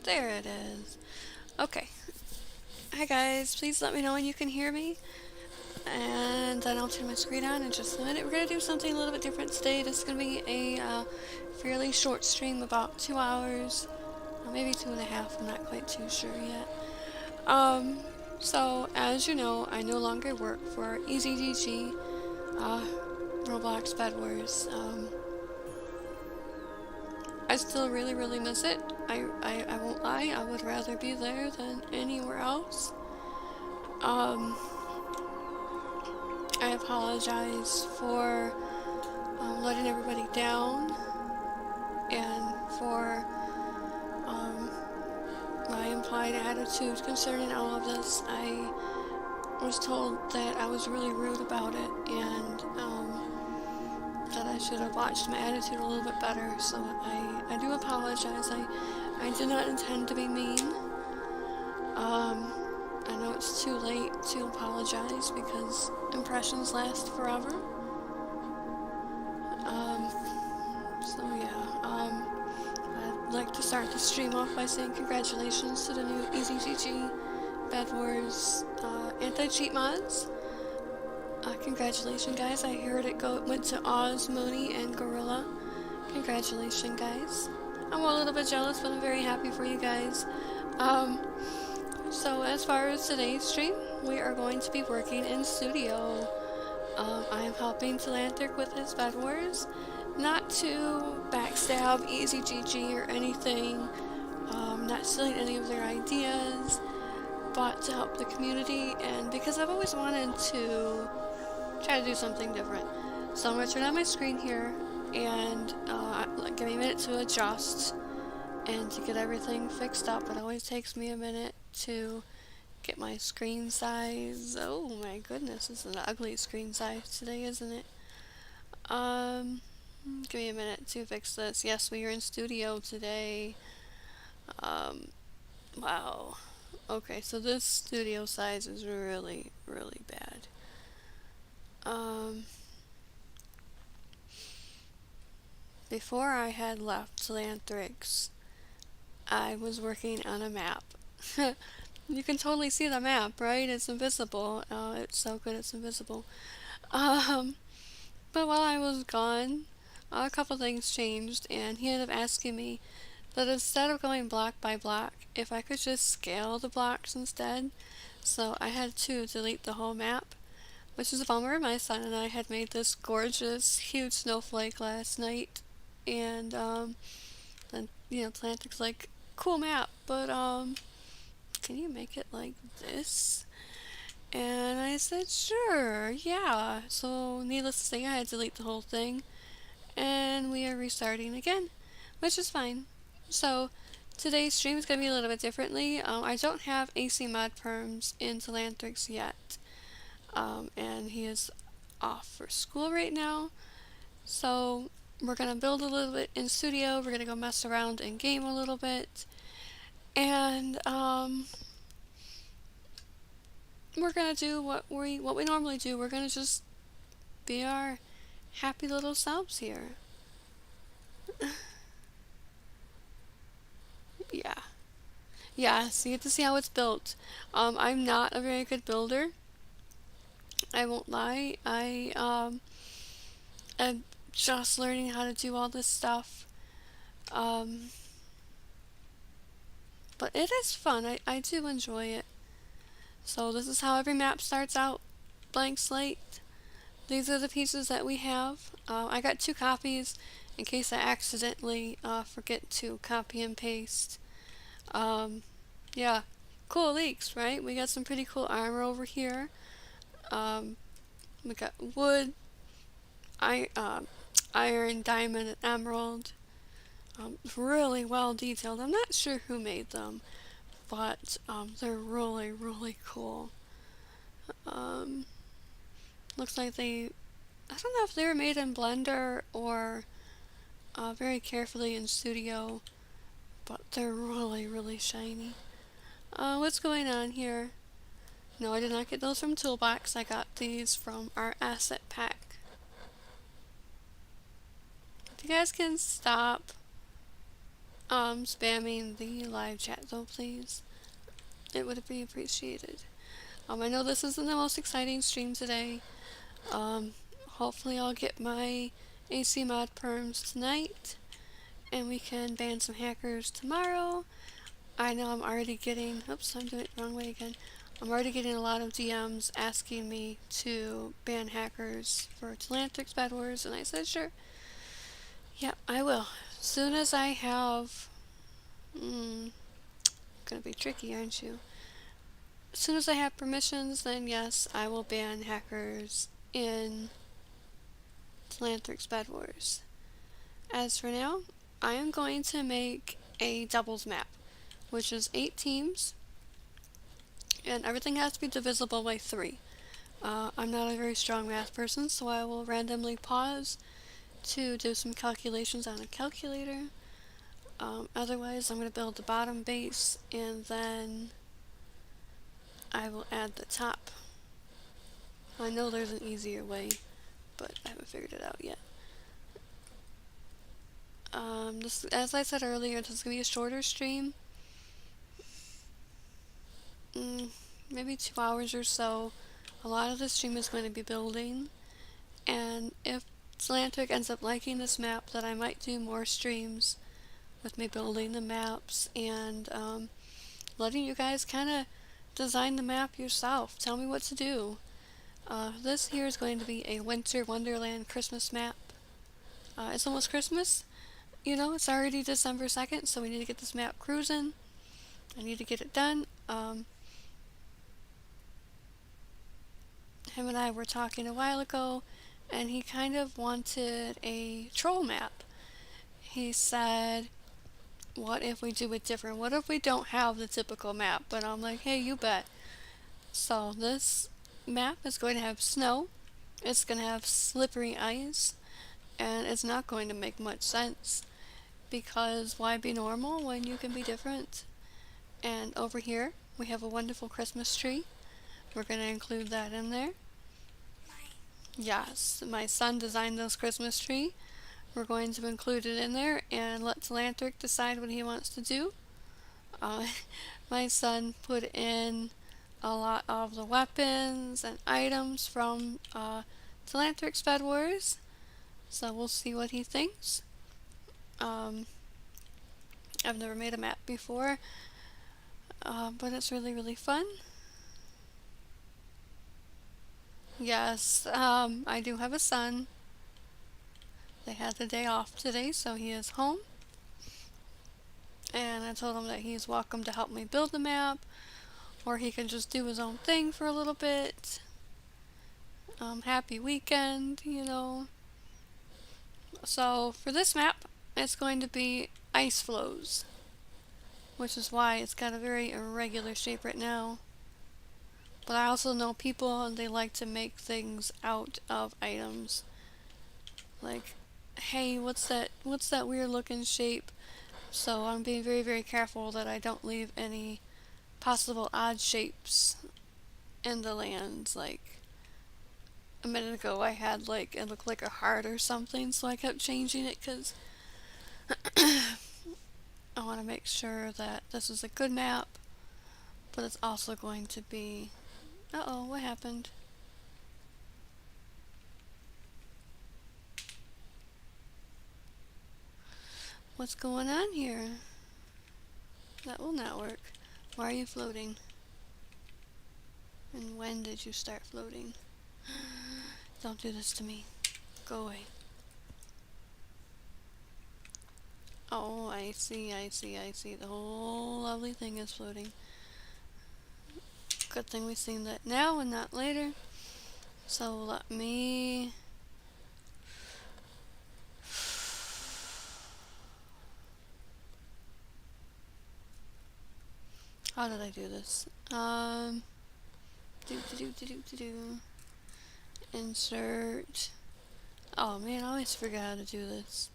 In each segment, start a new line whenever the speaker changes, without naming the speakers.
There it is. Okay. Hi guys, please let me know when you can hear me. And then I'll turn my screen on in just a minute. We're going to do something a little bit different today. This is going to be a fairly short stream, about 2 hours. Maybe 2.5, I'm not quite too sure yet. So, as you know, I no longer work for EZGG, uh, Roblox Bed Wars. I still really miss it. I won't lie, I would rather be there than anywhere else. Um, I apologize for letting everybody down and for um, my implied attitude concerning all of this. I was told that I was really rude about it and that I should have watched my attitude a little bit better, so I do apologize. I did not intend to be mean. I know it's too late to apologize because impressions last forever. So yeah, I'd like to start the stream off by saying congratulations to the new EZGG Bed Wars anti-cheat mods. Congratulations, guys. I heard it went to Oz, Mooney, and Gorilla. Congratulations, guys. I'm a little bit jealous, but I'm very happy for you guys. So as far as today's stream, we are going to be working in studio. I am helping Talantric with his Bed Wars. Not to backstab EZGG or anything, not stealing any of their ideas, but to help the community, and because I've always wanted to try to do something different. So I'm going to turn on my screen here and give me a minute to adjust and to get everything fixed up. It always takes me a minute to get my screen size. Oh my goodness, it's an ugly screen size today, isn't it? Give me a minute to fix this. Yes, we are in studio today. Wow. Okay, so this studio size is really bad. Before I had left Talantrix, I was working on a map. You can totally see the map, right? It's invisible. It's so good it's invisible. Um, but while I was gone, a couple things changed, and he ended up asking me that instead of going block by block, if I could just scale the blocks instead. So I had to delete the whole map, which is a bummer. My son and I had made this gorgeous, huge snowflake last night, and then Atlantic's like, cool map, but can you make it like this? And I said, sure, yeah. So needless to say, I had to delete the whole thing, and we are restarting again, which is fine. So today's stream is going to be a little bit differently. I don't have AC Mod Perms in Talantrix yet, and he is off for school right now. So we're going to build a little bit in studio. We're going to go mess around and game a little bit. And we're going to do what we normally do. We're going to just be our happy little selves here. Yeah. Yeah, so you get to see how it's built. I'm not a very good builder. I won't lie. I'm just learning how to do all this stuff. Um, but it is fun. I do enjoy it. So this is how every map starts out. Blank slate. These are the pieces that we have. I got 2 copies in case I accidentally forget to copy and paste. Yeah, cool leaks, right? We got some pretty cool armor over here. We got wood, iron, diamond, and emerald. Really well detailed. I'm not sure who made them, but they're really cool. Looks like I don't know if they were made in Blender or very carefully in Studio, but they're really shiny. What's going on here? No, I did not get those from Toolbox. I got these from our asset pack. If you guys can stop spamming the live chat though, please. It would be appreciated. I know this isn't the most exciting stream today. Um, Hopefully I'll get my AC mod perms tonight, and we can ban some hackers tomorrow. I know I'm already getting, oops, I'm doing it the wrong way again. I'm already getting a lot of DMs asking me to ban hackers for Telantrix Bed Wars, and I said sure. Yeah, I will. As soon as I have, gonna be tricky, aren't you? As soon as I have permissions, then yes, I will ban hackers in Telantrix Bed Wars. As for now, I am going to make a doubles map, which is 8 teams, and everything has to be divisible by 3. I'm not a very strong math person, so I will randomly pause to do some calculations on a calculator. Otherwise, I'm going to build the bottom base, and then I will add the top. I know there's an easier way, but I haven't figured it out yet. As I said earlier, this is going to be a shorter stream. Maybe 2 hours or so. A lot of the stream is going to be building, and if Telantric ends up liking this map, then I might do more streams with me building the maps and letting you guys kind of design the map yourself. Tell me what to do. This here is going to be a Winter Wonderland Christmas map. It's almost Christmas. You know, it's already December 2nd, so we need to get this map cruising. I need to get it done. Him and I were talking a while ago, and he kind of wanted a troll map. He said, what if we do it different? What if we don't have the typical map? But I'm like, hey, you bet. So this map is going to have snow, it's going to have slippery ice, and it's not going to make much sense, because why be normal when you can be different? And over here we have a wonderful Christmas tree. We're going to include that in there. Yes, my son designed this Christmas tree. We're going to include it in there and let Telantric decide what he wants to do. My son put in a lot of the weapons and items from Telantrix Bed Wars, so we'll see what he thinks. I've never made a map before, but it's really, really fun. Yes, I do have a son. They had the day off today, so he is home. And I told him that he's welcome to help me build the map, or he can just do his own thing for a little bit. Happy weekend, you know. So for this map, it's going to be ice flows, which is why it's got a very irregular shape right now. But I also know people, and they like to make things out of items. Like, hey, what's that weird looking shape? So I'm being very, very careful that I don't leave any possible odd shapes in the lands. Like, a minute ago I had, like, it looked like a heart or something, so I kept changing it because I want to make sure that this is a good map, but it's also going to be... Uh-oh, what happened? What's going on here? That will not work. Why are you floating? And when did you start floating? Don't do this to me. Go away. Oh, I see. The whole lovely thing is floating. Good thing we've seen that now and not later. So let me... How did I do this? Insert. Oh man, I always forget how to do this.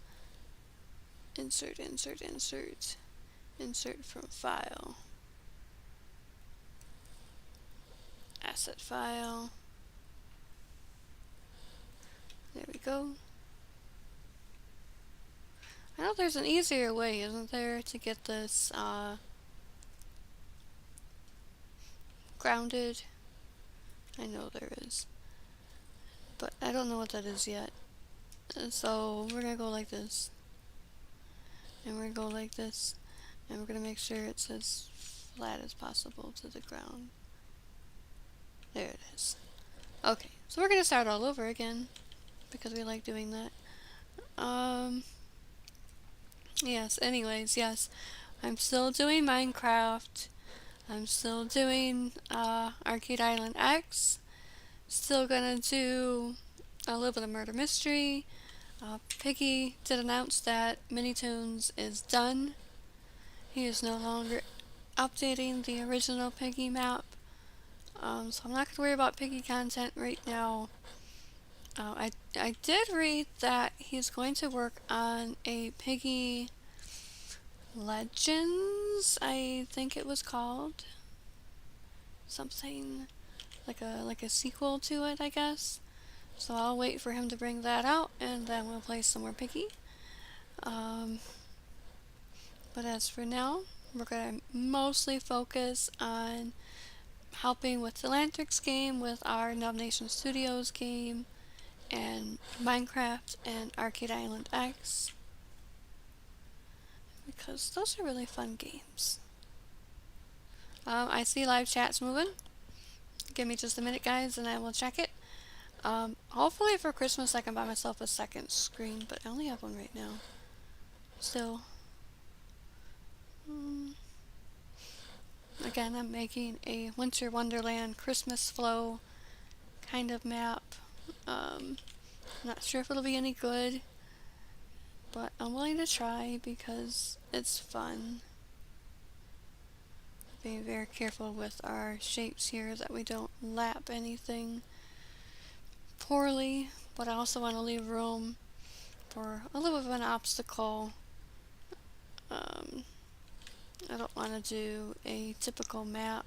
Insert. Insert from file. Asset file. There we go. I know there's an easier way, isn't there, to get this, grounded? I know there is. But I don't know what that is yet. So we're gonna go like this. And we're gonna go like this. And we're gonna make sure it's as flat as possible to the ground. There it is. Okay, so we're gonna start all over again because we like doing that. Yes, anyways, yes. I'm still doing Minecraft. I'm still doing Arcade Island X. Still gonna do a little bit of Murder Mystery. Piggy did announce that Minitoons is done. He is no longer updating the original Piggy map. So I'm not going to worry about Piggy content right now. I did read that he's going to work on a Piggy Legends, I think it was called. Something like a sequel to it, I guess. So I'll wait for him to bring that out, and then we'll play some more Piggy. But as for now, we're going to mostly focus on helping with the Lantrix game, with our Nub Nation Studios game, and Minecraft and Arcade Island X. Because those are really fun games. I see live chats moving. Give me just a minute, guys, and I will check it. Hopefully for Christmas I can buy myself a second screen, but I only have one right now. Still. Again, I'm making a Winter Wonderland Christmas flow kind of map. Not sure if it'll be any good, but I'm willing to try because it's fun. Being very careful with our shapes here that we don't lap anything poorly, but I also want to leave room for a little bit of an obstacle. I don't want to do a typical map.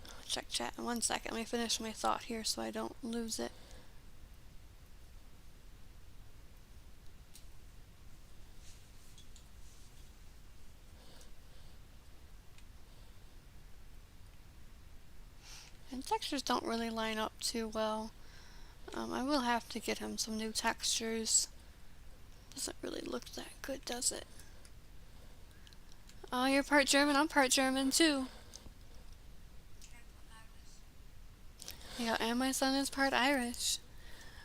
I'll check chat in 1 second. Let me finish my thought here so I don't lose it. And textures don't really line up too well. I will have to get him some new textures. Doesn't really look that good, does it? Oh, you're part German. I'm part German too. Yeah, and my son is part Irish.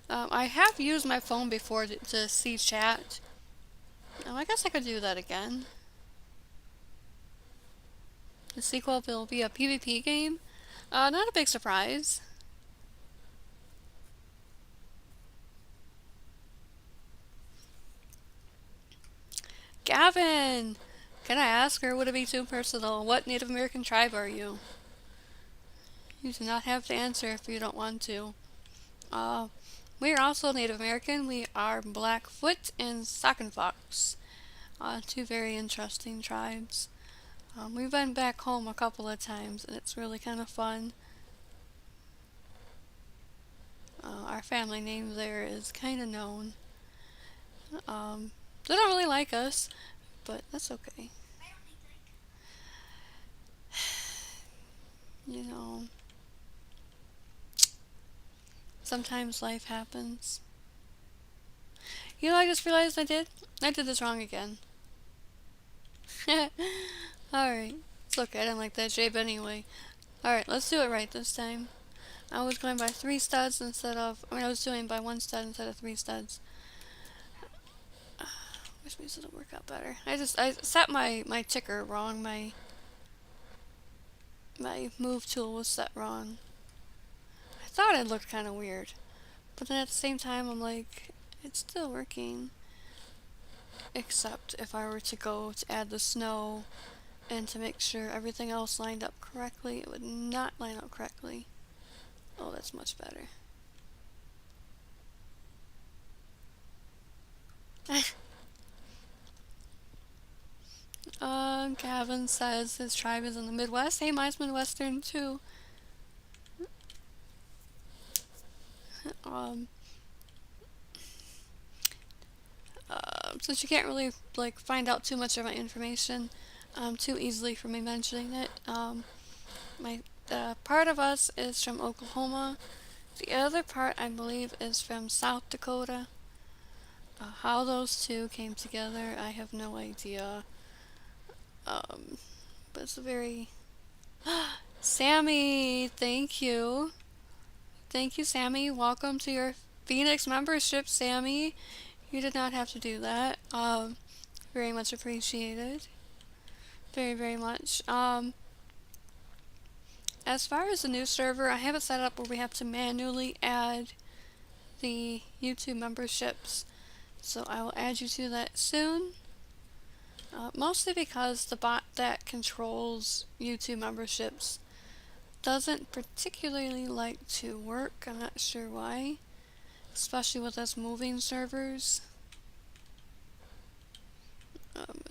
I have used my phone before to see chat. I guess I could do that again. The sequel will be a PvP game. Not a big surprise. Gavin! Can I ask, or would it be too personal? What Native American tribe are you? You do not have to answer if you don't want to. We are also Native American. We are Blackfoot and Sauconfox. Two very interesting tribes. We've been back home a couple of times, and it's really kind of fun. Our family name there is kind of known. They don't really like us, but that's okay. You know, sometimes life happens. You know, I just realized I did this wrong again. Alright, it's okay, I didn't like that shape anyway. Alright, let's do it right this time. I was going by 3 studs instead of, I was doing by 1 stud instead of 3 studs. Wish these would work out better. I set my ticker wrong, my move tool was set wrong. I thought it looked kind of weird, but then at the same time I'm like, it's still working. Except if I were to go to add the snow and to make sure everything else lined up correctly, it would not line up correctly. Oh, that's much better. Gavin says his tribe is in the Midwest. Hey, mine's Midwestern too. Um, since you can't really like find out too much of my information too easily for me mentioning it, my part of us is from Oklahoma. The other part, I believe, is from South Dakota. How those two came together, I have no idea. Um, but it's a very Sammy, thank you. Thank you, Sammy. Welcome to your Phoenix membership, Sammy. You did not have to do that. Very much appreciated. Very, very much. As far as the new server, I have it set up where we have to manually add the YouTube memberships. So I will add you to that soon. Mostly because the bot that controls YouTube memberships doesn't particularly like to work. I'm not sure why. Especially with us moving servers.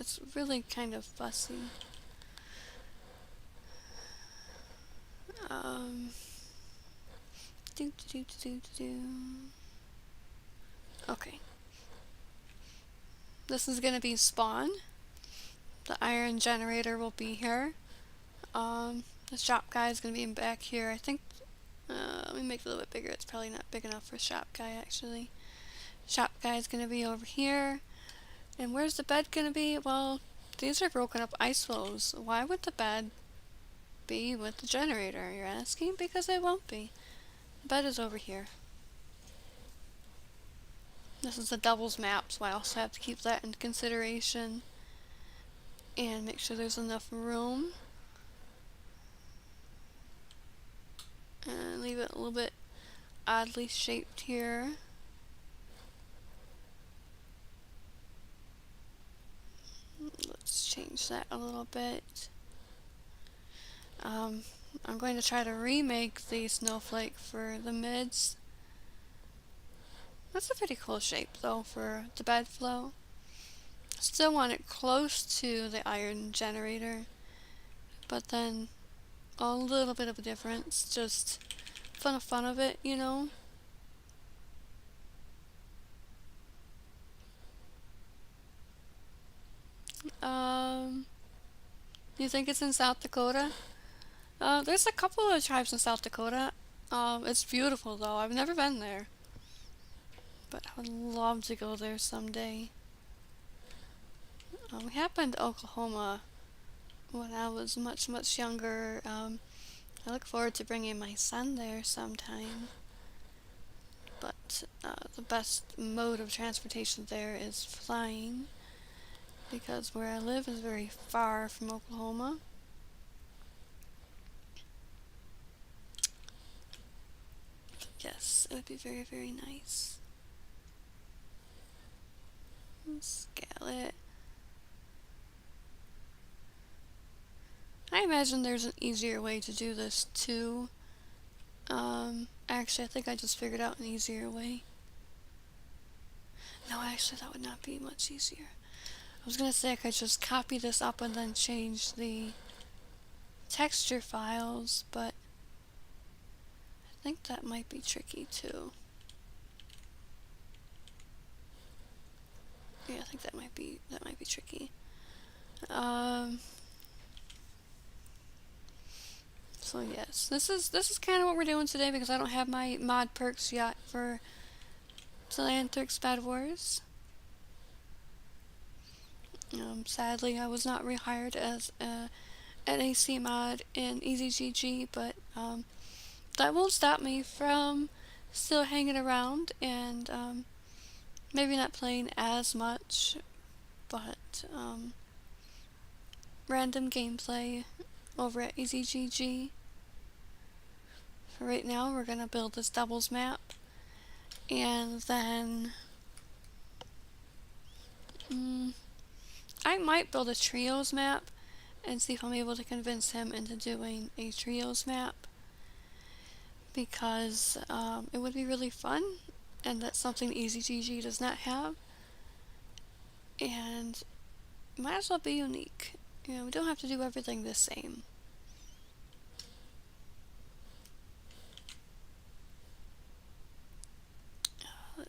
It's really kind of fussy. Do, do, do, do, do. Okay. This is going to be spawn. The iron generator will be here. The shop guy is going to be back here. I think, let me make it a little bit bigger. It's probably not big enough for shop guy, actually. Shop guy is going to be over here. And where's the bed going to be? Well, these are broken up ice flows. Why would the bed be with the generator, you're asking? Because it won't be. The bed is over here. This is a doubles map, so I also have to keep that in consideration. And make sure there's enough room. And leave it a little bit oddly shaped here. Let's change that a little bit. I'm going to try to remake the snowflake for the mids. That's a pretty cool shape though for the bed flow. Still want it close to the iron generator, but then a little bit of a difference, just for the fun of it, you know. You think it's in South Dakota? There's a couple of tribes in South Dakota. It's beautiful though. I've never been there, but I would love to go there someday. We have been to Oklahoma when I was much, much younger. I look forward to bringing my son there sometime. But the best mode of transportation there is flying, because where I live is very far from Oklahoma. Yes, it would be very, very nice. Scale it. I imagine there's an easier way to do this too. Actually, I think I just figured out an easier way. No, actually, that would not be much easier. I was gonna say I could just copy this up and then change the texture files, but I think that might be tricky too. Yeah, I think that might be tricky. So yes, this is kind of what we're doing today because I don't have my mod perks yet for Telanthrics Bed Wars. Sadly, I was not rehired as an AC mod in EasyGG, but that won't stop me from still hanging around and maybe not playing as much, but random gameplay over at EasyGG. For right now, we're gonna build this doubles map, and then I might build a trios map and see if I'm able to convince him into doing a trios map, because it would be really fun, and that's something EasyGG does not have, and might as well be unique. You know, we don't have to do everything the same.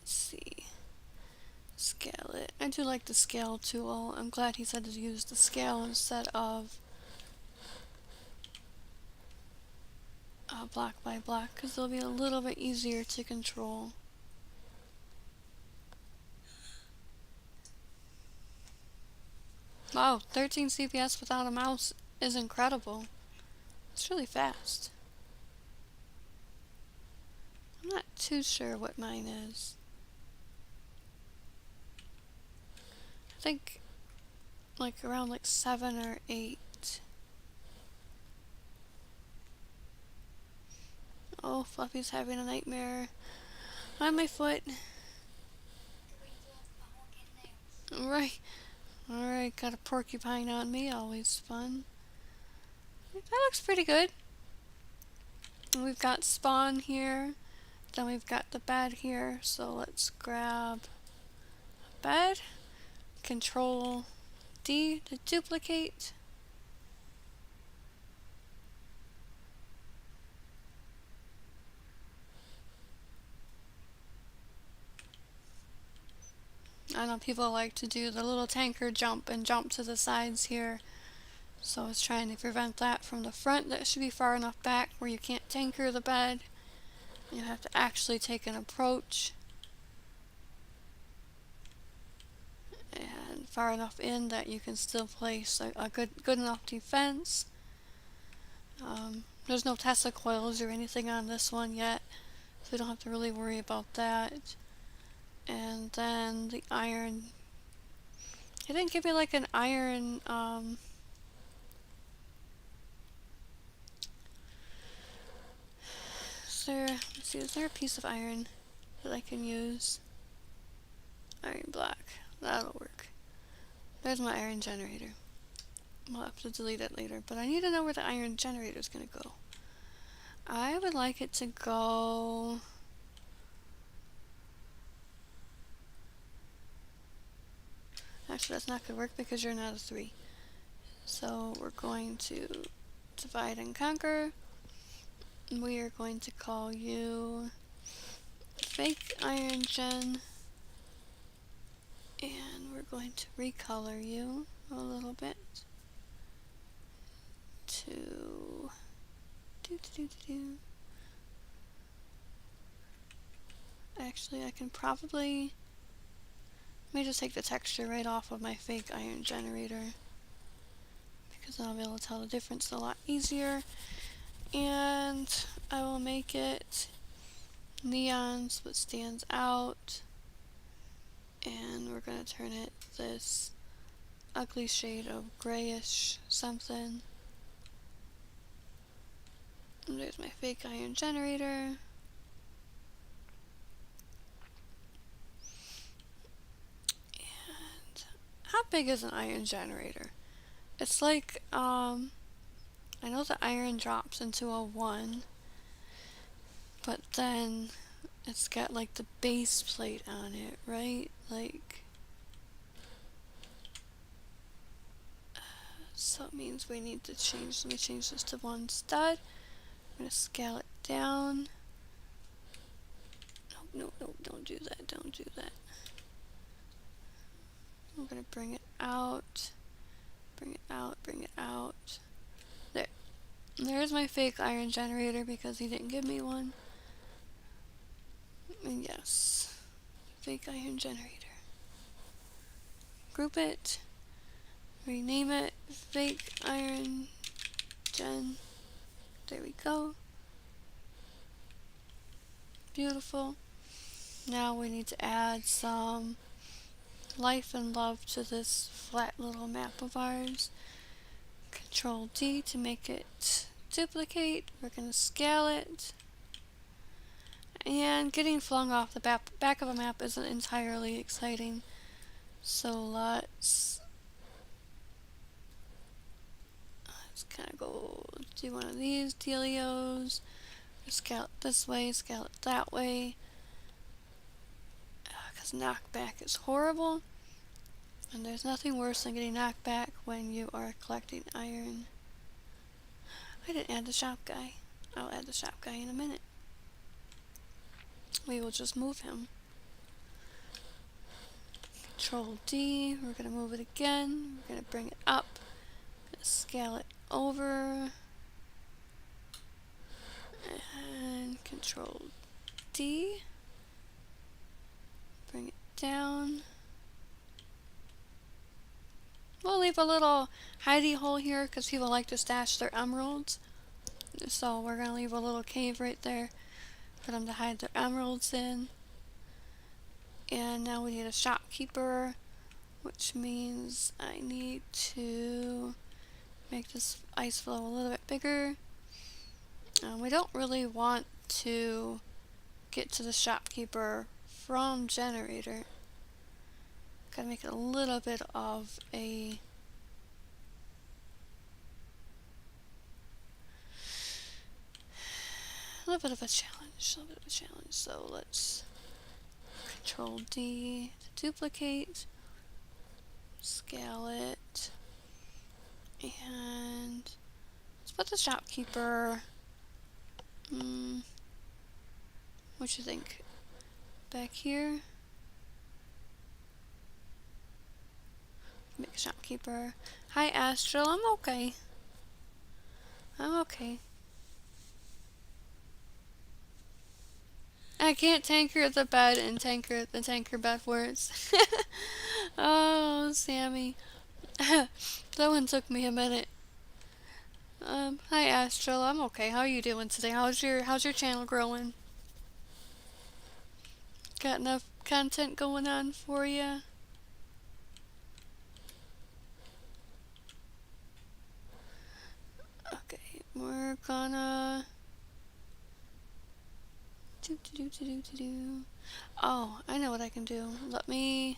let's see. Scale it. I do like the scale tool. I'm glad he said to use the scale instead of block by block, because it'll be a little bit easier to control. Wow, 13 CPS without a mouse is incredible. It's really fast. I'm not too sure what mine is. I think like around like 7 or 8. Oh, Fluffy's having a nightmare on my foot. Right. Alright, got a porcupine on me, always fun. That looks pretty good. We've got spawn here, then we've got the bed here, so let's grab bed, Control D to duplicate. I know people like to do the little tanker jump and jump to the sides here. So I was trying to prevent that from the front. That should be far enough back where you can't tanker the bed. You have to actually take an approach. And far enough in that you can still place a good enough defense. There's no Tesla coils or anything on this one yet, so we don't have to really worry about that. And then the iron. It didn't give me like an iron, let's see, is there a piece of iron that I can use? Iron block. That'll work. There's my iron generator. We'll have to delete it later, but I need to know where the iron generator is going to go. I would like it to go... Actually, that's not going to work because you're not a 3. So we're going to divide and conquer. We are going to call you fake iron gen. And we're going to recolor you a little bit to Actually, I can probably... Let me just take the texture right off of my fake iron generator, because then I'll be able to tell the difference a lot easier. And I will make it neon so it stands out. And we're going to turn it this ugly shade of grayish something. And there's my fake iron generator. And how big is an iron generator? It's like, I know the iron drops into a 1, but then it's got like the base plate on it, right? Like, so it means we need to change, let me change this to 1 stud. I'm going to scale it down. No, don't do that, don't do that. I'm going to bring it out, bring it out, bring it out. There. There's my fake iron generator because he didn't give me one. And yes, fake iron generator. Group it, rename it, fake iron gen. There we go. Beautiful. Now we need to add some life and love to this flat little map of ours. Control D to make it duplicate. We're going to scale it. And getting flung off the back of a map isn't entirely exciting. So let's kind of go do one of these dealios. Scale it this way, scale it that way. Because knockback is horrible. And there's nothing worse than getting knocked back when you are collecting iron. I didn't add the shop guy. I'll add the shop guy in a minute. We will just move him. Control D, we're going to move it again, we're going to bring it up, scale it over, and Control D, bring it down. We'll leave a little hidey hole here because people like to stash their emeralds. So we're going to leave a little cave right there for them to hide their emeralds in. And now we need a shopkeeper, which means I need to make this ice flow a little bit bigger. We don't really want to get to the shopkeeper from generator. Gotta make it a little bit of a challenge. So let's Control D to duplicate, scale it, and let's put the shopkeeper. What you think? Back here. Make a shopkeeper. Hi Astral, I'm okay. I can't tanker the bed and tanker the tanker bed words. Oh, Sammy. That one took me a minute. Hi Astral, I'm okay. How are you doing today? How's your channel growing? Got enough content going on for you? Okay, we're gonna Oh, I know what I can do. I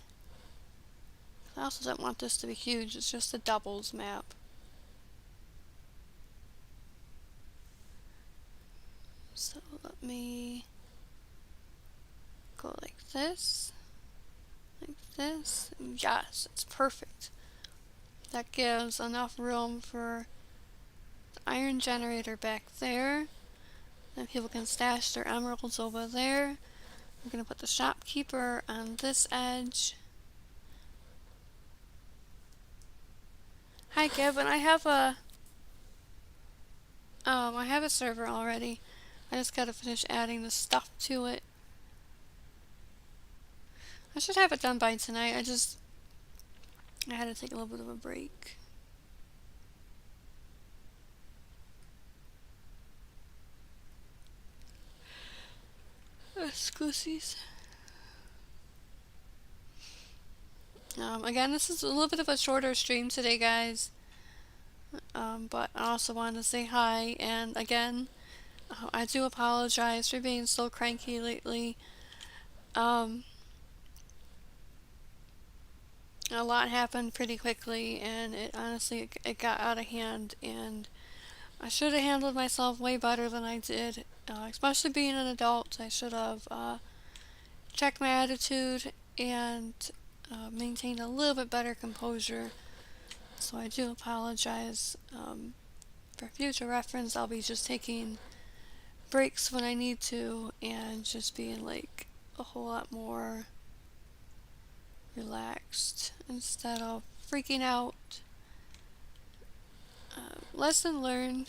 also don't want this to be huge. It's just a doubles map. So let me go like this. Yes, it's perfect. That gives enough room for the iron generator back there. Then people can stash their emeralds over there. I'm going to put the shopkeeper on this edge. Hi Kevin, I have a server already. I just gotta finish adding the stuff to it. I should have it done by tonight. I had to take a little bit of a break. Excuses. Again, this is a little bit of a shorter stream today, guys. But I also wanted to say hi, and again, I do apologize for being so cranky lately. A lot happened pretty quickly, and honestly, it got out of hand, and I should have handled myself way better than I did. Especially being an adult, I should have checked my attitude and maintained a little bit better composure. So I do apologize. For future reference, I'll be just taking breaks when I need to and just being like a whole lot more relaxed instead of freaking out. Lesson learned.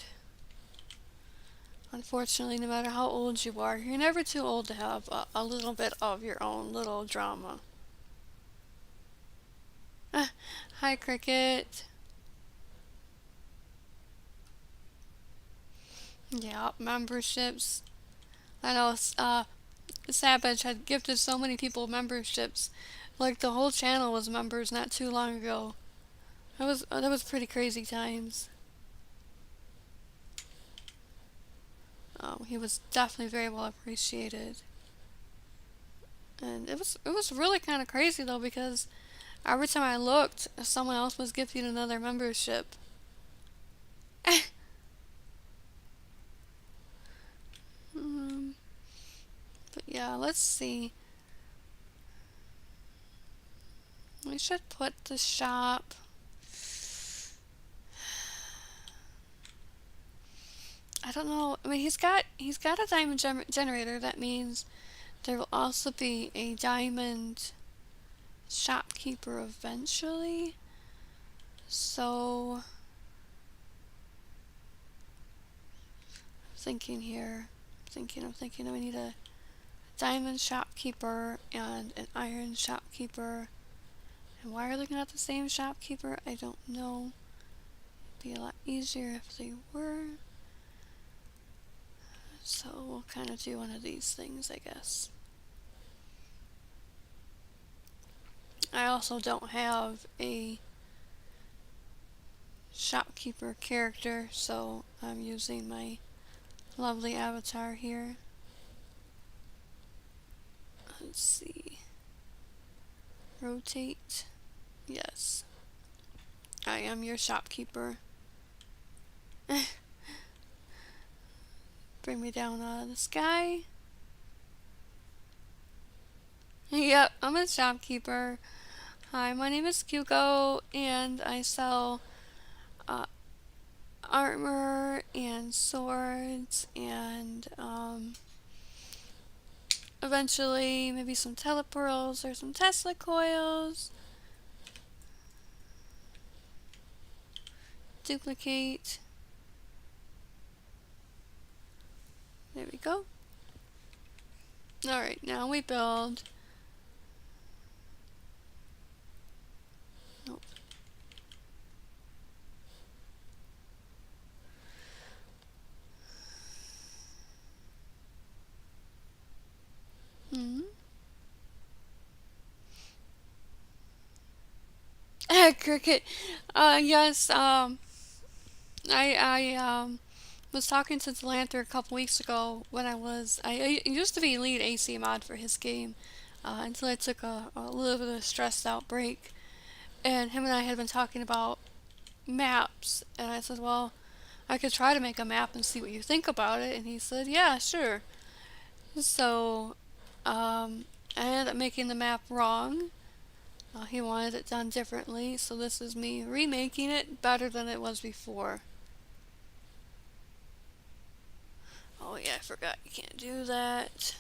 Unfortunately, no matter how old you are, you're never too old to have a little bit of your own little drama. Hi, Cricket. Yeah, memberships. I know, Savage had gifted so many people memberships. Like, the whole channel was members not too long ago. That was pretty crazy times. He was definitely very well appreciated. And it was really kind of crazy though, because every time I looked, someone else was gifting another membership. But yeah, let's see. We should put the shop. I don't know. I mean, he's got a diamond generator. That means there will also be a diamond shopkeeper eventually. So, thinking here, I'm thinking we need a diamond shopkeeper and an iron shopkeeper. And why are they looking at the same shopkeeper? I don't know. It'd be a lot easier if they were. So we'll kind of do one of these things, I guess. I also don't have a shopkeeper character, so I'm using my lovely avatar here. Let's see. Rotate. Yes. I am your shopkeeper. Bring me down out of the sky. Yep, I'm a shopkeeper. Hi, my name is Hugo, and I sell armor and swords and eventually maybe some telepearls or some Tesla coils. Duplicate. There we go. Alright, now we build. Nope. Cricket. Yes, I was talking to Delanter a couple weeks ago when I used to be lead AC mod for his game, until I took a little bit of a stressed out break, and him and I had been talking about maps, and I said, well, I could try to make a map and see what you think about it, and he said, yeah, sure. So, I ended up making the map wrong. He wanted it done differently, so this is me remaking it better than it was before. Oh yeah, I forgot you can't do that.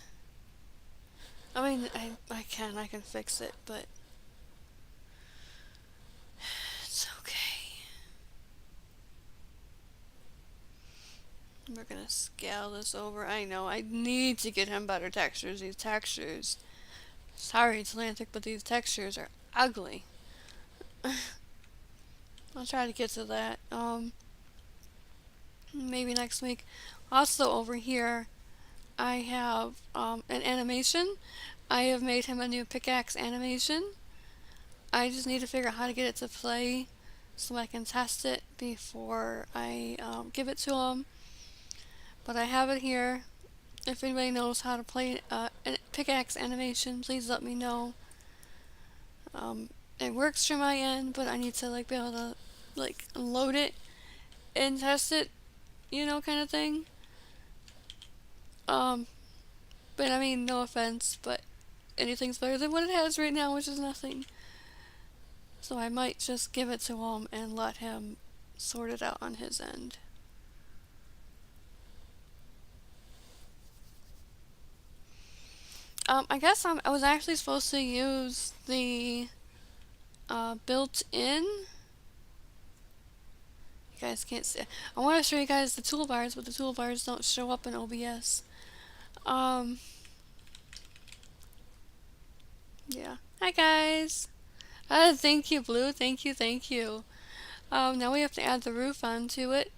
I mean, I can fix it, but it's okay. We're gonna scale this over. I know, I need to get him better textures. These textures, sorry Atlantic, but these textures are ugly. I'll try to get to that, maybe next week. Also over here, I have, an animation. I have made him a new pickaxe animation. I just need to figure out how to get it to play so I can test it before I give it to him. But I have it here. If anybody knows how to play a pickaxe animation, please let me know. It works from my end, but I need to be able to load it and test it, kind of thing. But I mean, no offense, but anything's better than what it has right now, which is nothing. So I might just give it to him and let him sort it out on his end. I guess I was actually supposed to use the built-in. You guys can't see. I want to show you guys the toolbars, but the toolbars don't show up in OBS. Yeah. Hi guys. Thank you, Blue. Thank you, thank you. Now we have to add the roof onto it.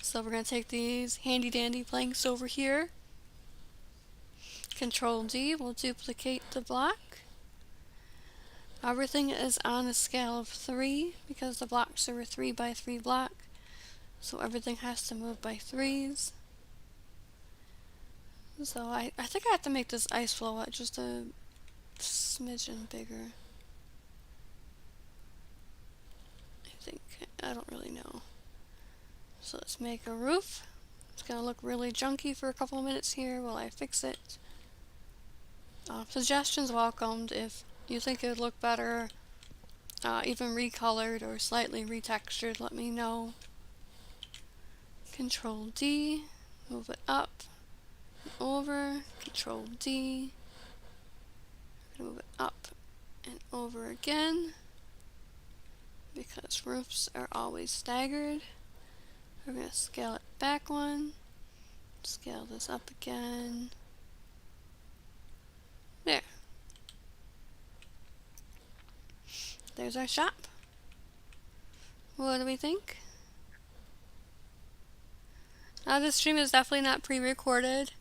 So we're going to take these handy dandy planks over here. Control D will duplicate the block. Everything is on a scale of 3 because the blocks are a 3 by 3 block. So everything has to move by 3s. So I think I have to make this ice flow just a smidgen bigger. I don't really know. So let's make a roof. It's gonna look really junky for a couple of minutes here while I fix it. Suggestions welcomed if you think it would look better, even recolored or slightly retextured, let me know. Control D, move it up and over. Control D, move it up and over again because roofs are always staggered. We're going to scale it back one, scale this up again. There. There's our shop. What do we think? This stream is definitely not pre-recorded.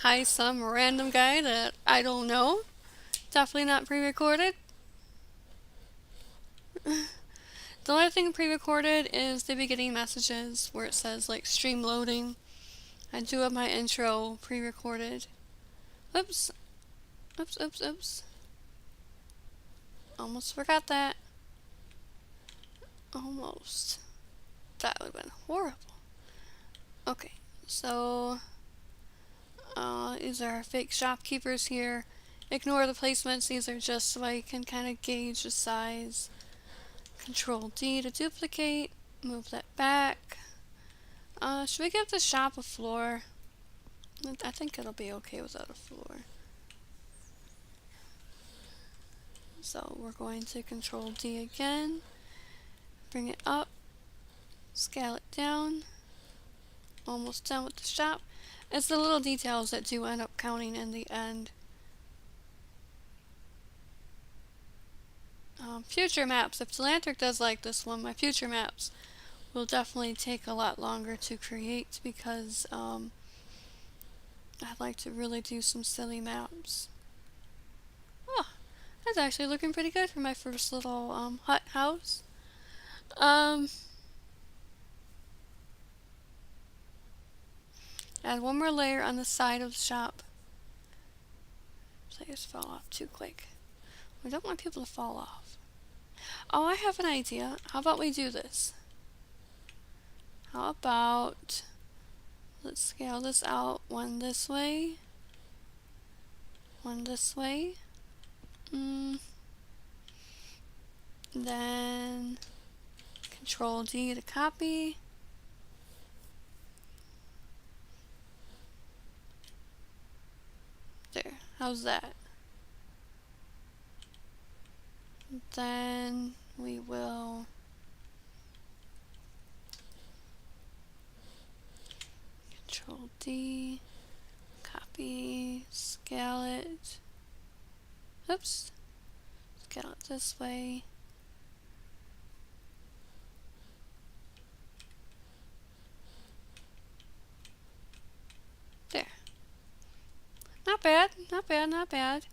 Hi, some random guy that I don't know. Definitely not pre-recorded. The only thing pre-recorded is the beginning messages where it says like stream loading. I do have my intro pre-recorded. Oops. Oops, oops, oops. Almost forgot that. Almost. That would have been horrible. Okay, so these are our fake shopkeepers here. Ignore the placements, these are just so I can kind of gauge the size. Control D to duplicate, move that back. Should we give the shop a floor? I think it'll be okay without a floor. So we're going to Control D again, bring it up, scale it down, almost done with the shop. It's the little details that do end up counting in the end. Future maps, if Telanthric does like this one, my future maps will definitely take a lot longer to create because I'd like to really do some silly maps. Oh, that's actually looking pretty good for my first little hut house. Add one more layer on the side of the shop. Players fall off too quick. We don't want people to fall off. Oh, I have an idea. How about we do this? How about let's scale this out, one this way, one this way. Then Control D to copy. There, how's that? Then we will Control D, copy, scale it. Oops, scale it this way. There. Not bad, not bad, not bad.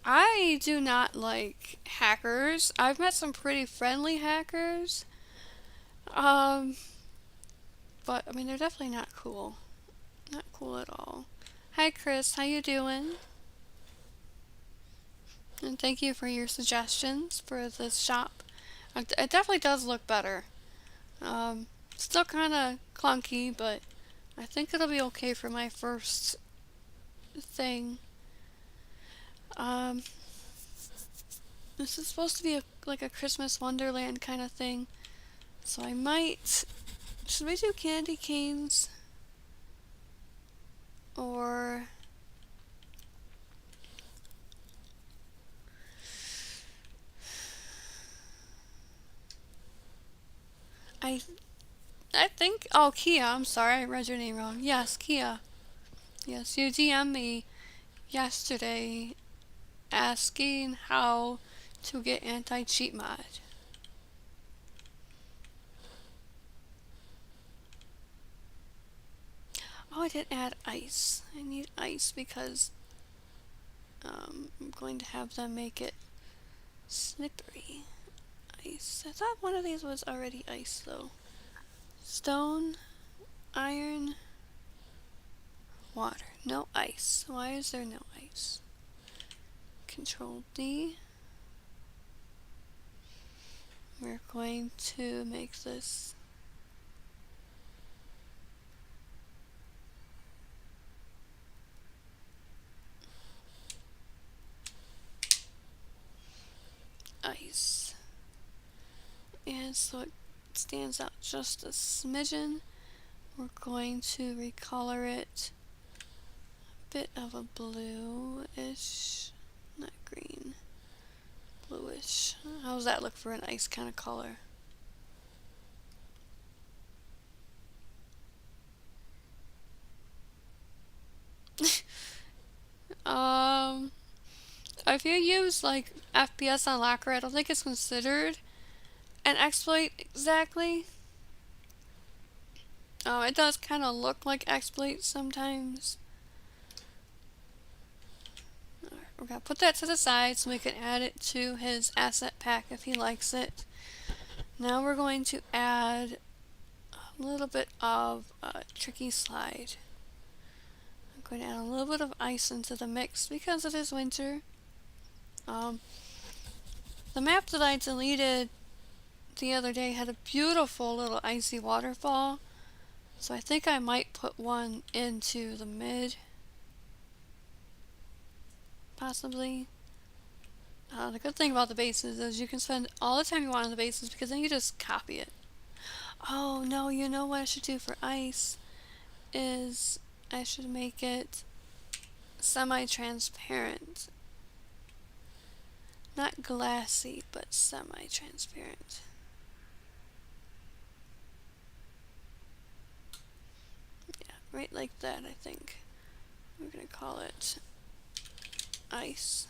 I do not like hackers. I've met some pretty friendly hackers. But I mean, they're definitely not cool. Not cool at all. Hi Chris, how you doing? And thank you for your suggestions for this shop. It definitely does look better. Still kind of clunky, but I think it'll be okay for my first thing. This is supposed to be like a Christmas Wonderland kind of thing. So I might... Should we do candy canes? Or... I think... Oh, Kia. I'm sorry. I read your name wrong. Yes, Kia. Yes, you DM'd me yesterday asking how to get anti-cheat mod. Oh, I didn't add ice. I need ice because I'm going to have them make it slippery. Ice. I thought one of these was already ice though. Stone, iron, water. No ice. Why is there no ice? Control D. We're going to make this ice. And so it stands out just a smidgen. We're going to recolor it bit of a bluish, not green, bluish. How does that look for an ice kind of color? Um, if you use like FPS Unlocker, I don't think it's considered an exploit exactly. It does kind of look like exploit sometimes. We're gonna put that to the side so we can add it to his asset pack if he likes it. Now we're going to add a little bit of Tricky Slide. I'm going to add a little bit of ice into the mix because it is winter. The map that I deleted the other day had a beautiful little icy waterfall, so I think I might put one into the mid, possibly. The good thing about the bases is you can spend all the time you want on the bases because then you just copy it. Oh no, you know what I should do for ice is I should make it semi-transparent. Not glassy, but semi-transparent. Yeah, right like that, I think. We're gonna call it ice.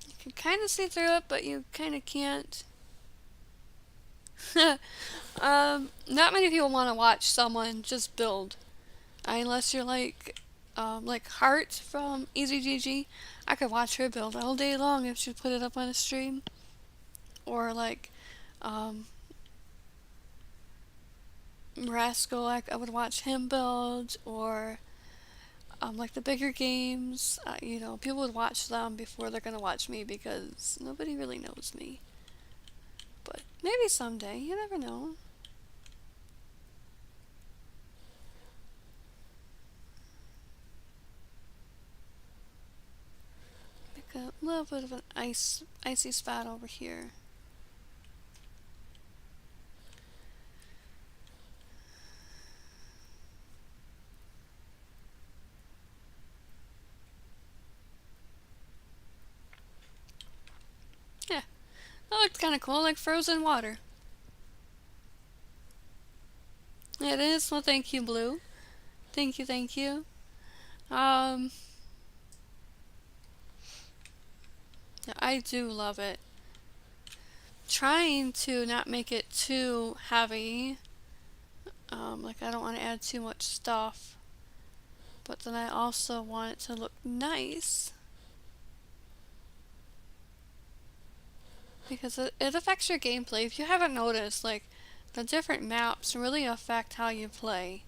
You can kind of see through it, but you kind of can't. Not many people want to watch someone just build. Unless you're like Heart from EasyGG. I could watch her build all day long if she put it up on a stream. Or like, Rascal, I would watch him build. Or, like the bigger games, you know, people would watch them before they're gonna watch me because nobody really knows me. But maybe someday, you never know. Make a little bit of an icy spot over here. Yeah, that looks kind of cool, like frozen water. It is. Well, thank you, Blue. Thank you, thank you. Um, yeah, I do love it. Trying to not make it too heavy. Like I don't want to add too much stuff. But then I also want it to look nice. Because it affects your gameplay. If you haven't noticed, like, the different maps really affect how you play.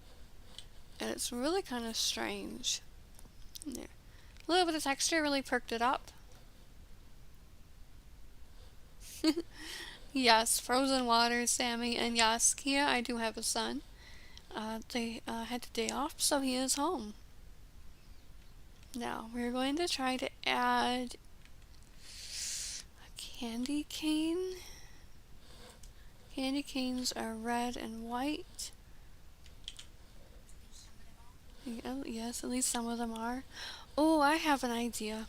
And it's really kind of strange. There. A little bit of texture really perked it up. Yes, frozen water, Sammy, and yes, Kia, I do have a son. They had the day off, so he is home. Now, we're going to try to add a candy cane. Candy canes are red and white. Yes, at least some of them are. Oh, I have an idea.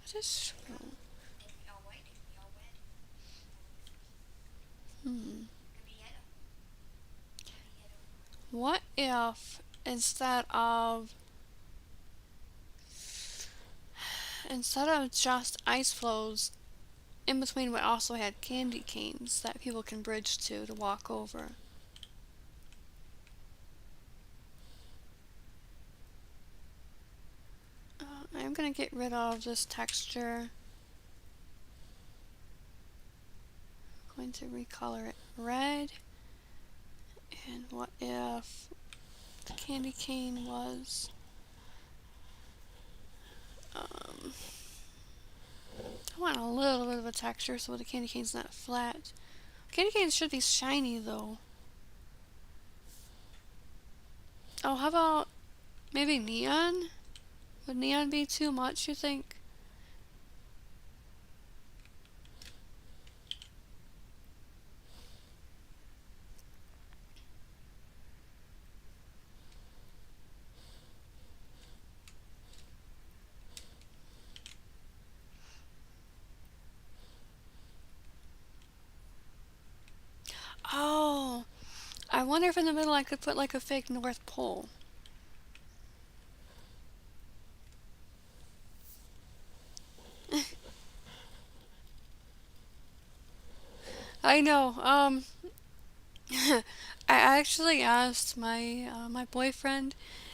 That is true. What if instead of just ice flows, in between we also had candy canes that people can bridge to walk over? I'm gonna get rid of this texture. I'm going to recolor it red. And what if the candy cane was I want a little bit of a texture so the candy cane's not flat. Candy canes should be shiny though. Oh, how about maybe neon? Would neon be too much, you think? wonder if in the middle I could put like a fake North Pole. I know. I actually asked my boyfriend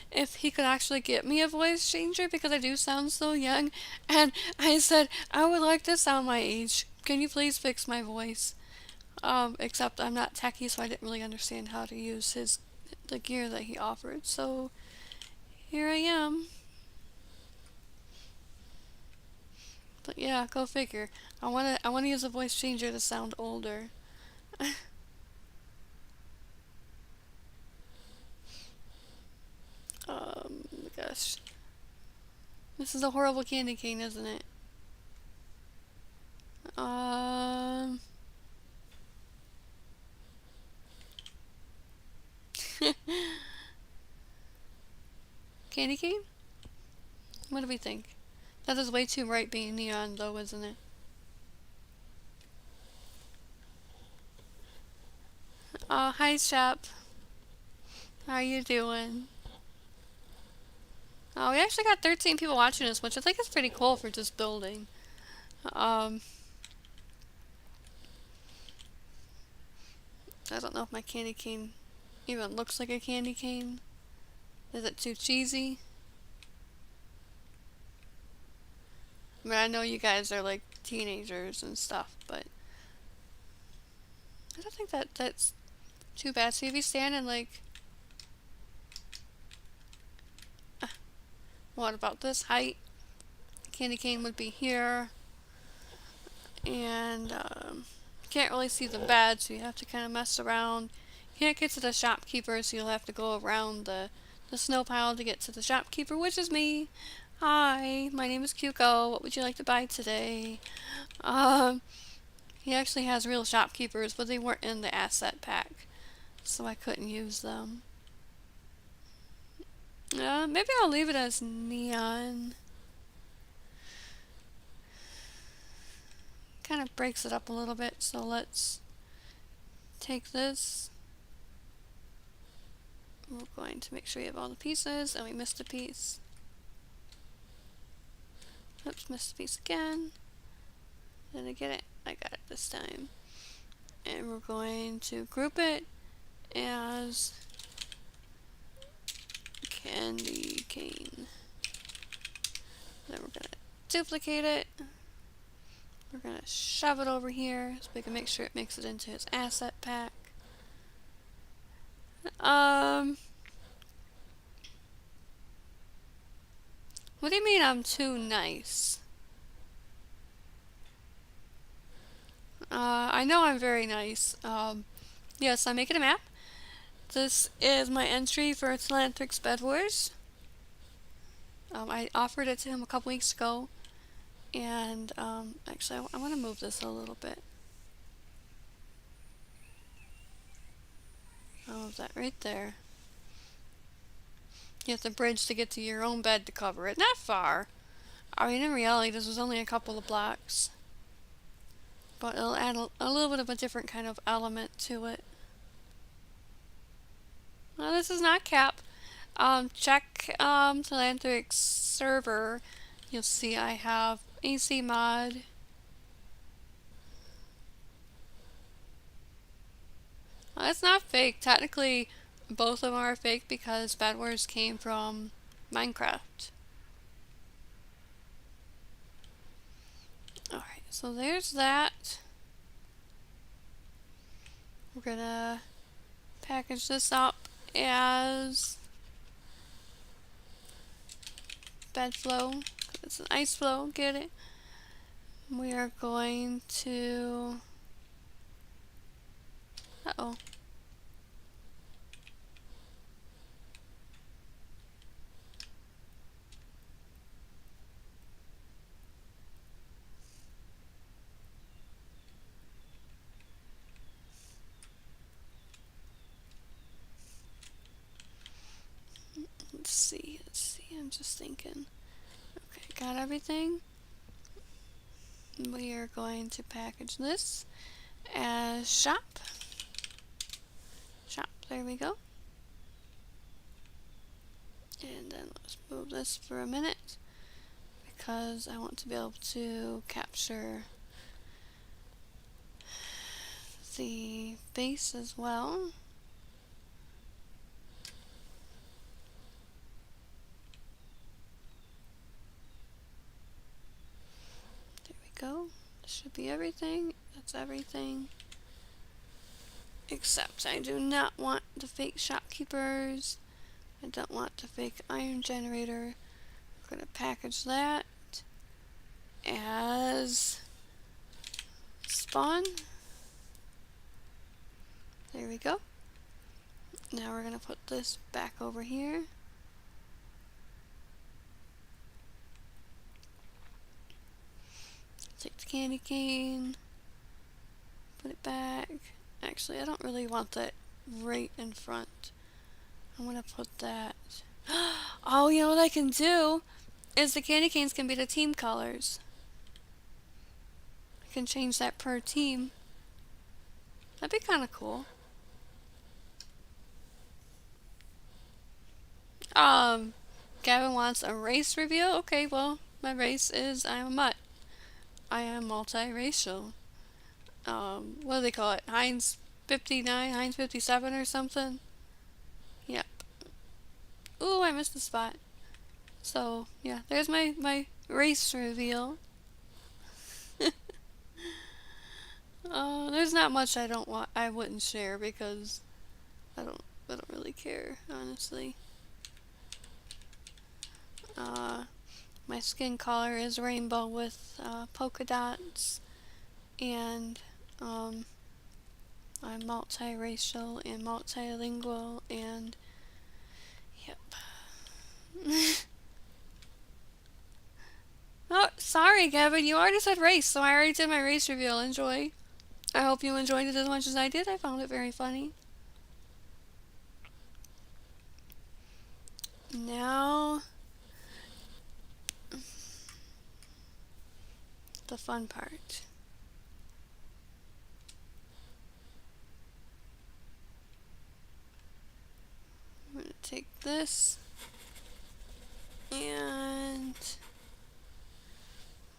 if he could actually get me a voice changer because I do sound so young, and I said I would like to sound my age. Can you please fix my voice? Except I'm not techie, so I didn't really understand how to use the gear that he offered. So here I am. But yeah, go figure. I wanna use a voice changer to sound older. Gosh, this is a horrible candy cane, isn't it? Um, Candy cane? What do we think? That is way too bright being neon, though, isn't it? Hi, Shep. How are you doing? Oh, we actually got 13 people watching us, which I think is pretty cool for just building. Um, I don't know if my candy cane even looks like a candy cane. Is it too cheesy? I mean, I know you guys are like teenagers and stuff, but I don't think that's too bad. So if you stand in like, what about this height? Candy cane would be here, and you can't really see the bed, so you have to kind of mess around. You can't get to the shopkeeper, so you'll have to go around the snow pile to get to the shopkeeper, which is me. Hi, my name is Cuco. What would you like to buy today? Um, he actually has real shopkeepers, but they weren't in the asset pack, so I couldn't use them. Maybe I'll leave it as neon. Kind of breaks it up a little bit, so let's take this. We're going to make sure we have all the pieces, and we missed a piece. Oops, missed a piece again. Did I get it? I got it this time. And we're going to group it as candy cane. Then we're going to duplicate it. We're going to shove it over here so we can make sure it makes it into his asset pack. What do you mean I'm too nice? I know I'm very nice. Yes, I'm making a map. This is my entry for Talantrix Bed Wars. I offered it to him a couple weeks ago, and actually I want to move this a little bit. I'll move that right there. You have to bridge to get to your own bed to cover it. Not far. I mean, in reality, this was only a couple of blocks. But it'll add a little bit of a different kind of element to it. Well, this is not cap. Check Talantrix server. You'll see I have AC mod. It's not fake. Technically, both of them are fake because Bed Wars came from Minecraft. Alright, so there's that. We're gonna package this up as bed flow. It's an ice flow, get it? We are going to... Uh-oh. Let's see, I'm just thinking. Okay, got everything. We are going to package this as shop. There we go. And then let's move this for a minute because I want to be able to capture the base as well. There we go. This should be everything. That's everything. Except I do not want the fake shopkeepers. I don't want the fake iron generator. I'm going to package that as spawn. There we go. Now we're going to put this back over here. Take the candy cane, put it back. Actually, I don't really want that right in front. I'm going to put that... Oh, you know what I can do? Is the candy canes can be the team colors. I can change that per team. That'd be kind of cool. Gavin wants a race reveal. Okay, well, my race is I'm a mutt. I am multiracial. What do they call it? Heinz 59, Heinz 57 or something? Yep. Ooh, I missed the spot. So, yeah, there's my race reveal. There's not much I wouldn't share because I don't really care, honestly. My skin color is rainbow with polka dots, and I'm multiracial and multilingual, and yep. Oh, sorry, Gavin, you already said race, so I already did my race reveal. Enjoy. I hope you enjoyed it as much as I did. I found it very funny. Now, the fun part. I'm going to take this and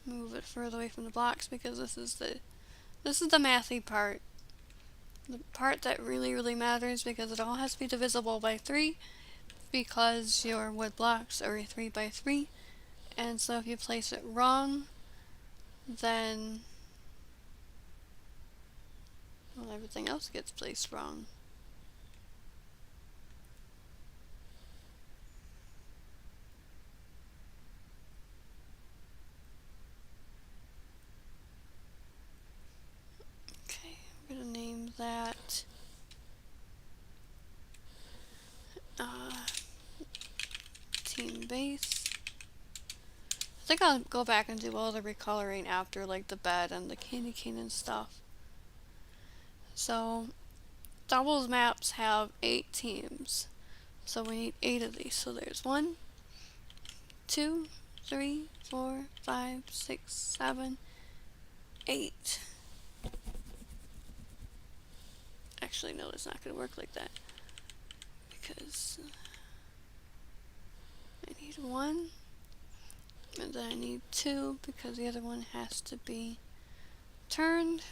move it further away from the blocks because this is the mathy part. The part that really matters because it all has to be divisible by 3 because your wood blocks are 3 by 3, and so if you place it wrong, then well, everything else gets placed wrong. Okay, I'm gonna name that team base. I think I'll go back and do all the recoloring after, like the bed and the candy cane and stuff. So, doubles maps have 8 teams. So we need 8 of these. So there's 1, 2, 3, 4, 5, 6, 7, 8. Actually, no, it's not going to work like that. Because I need 1. And then I need 2 because the other one has to be turned.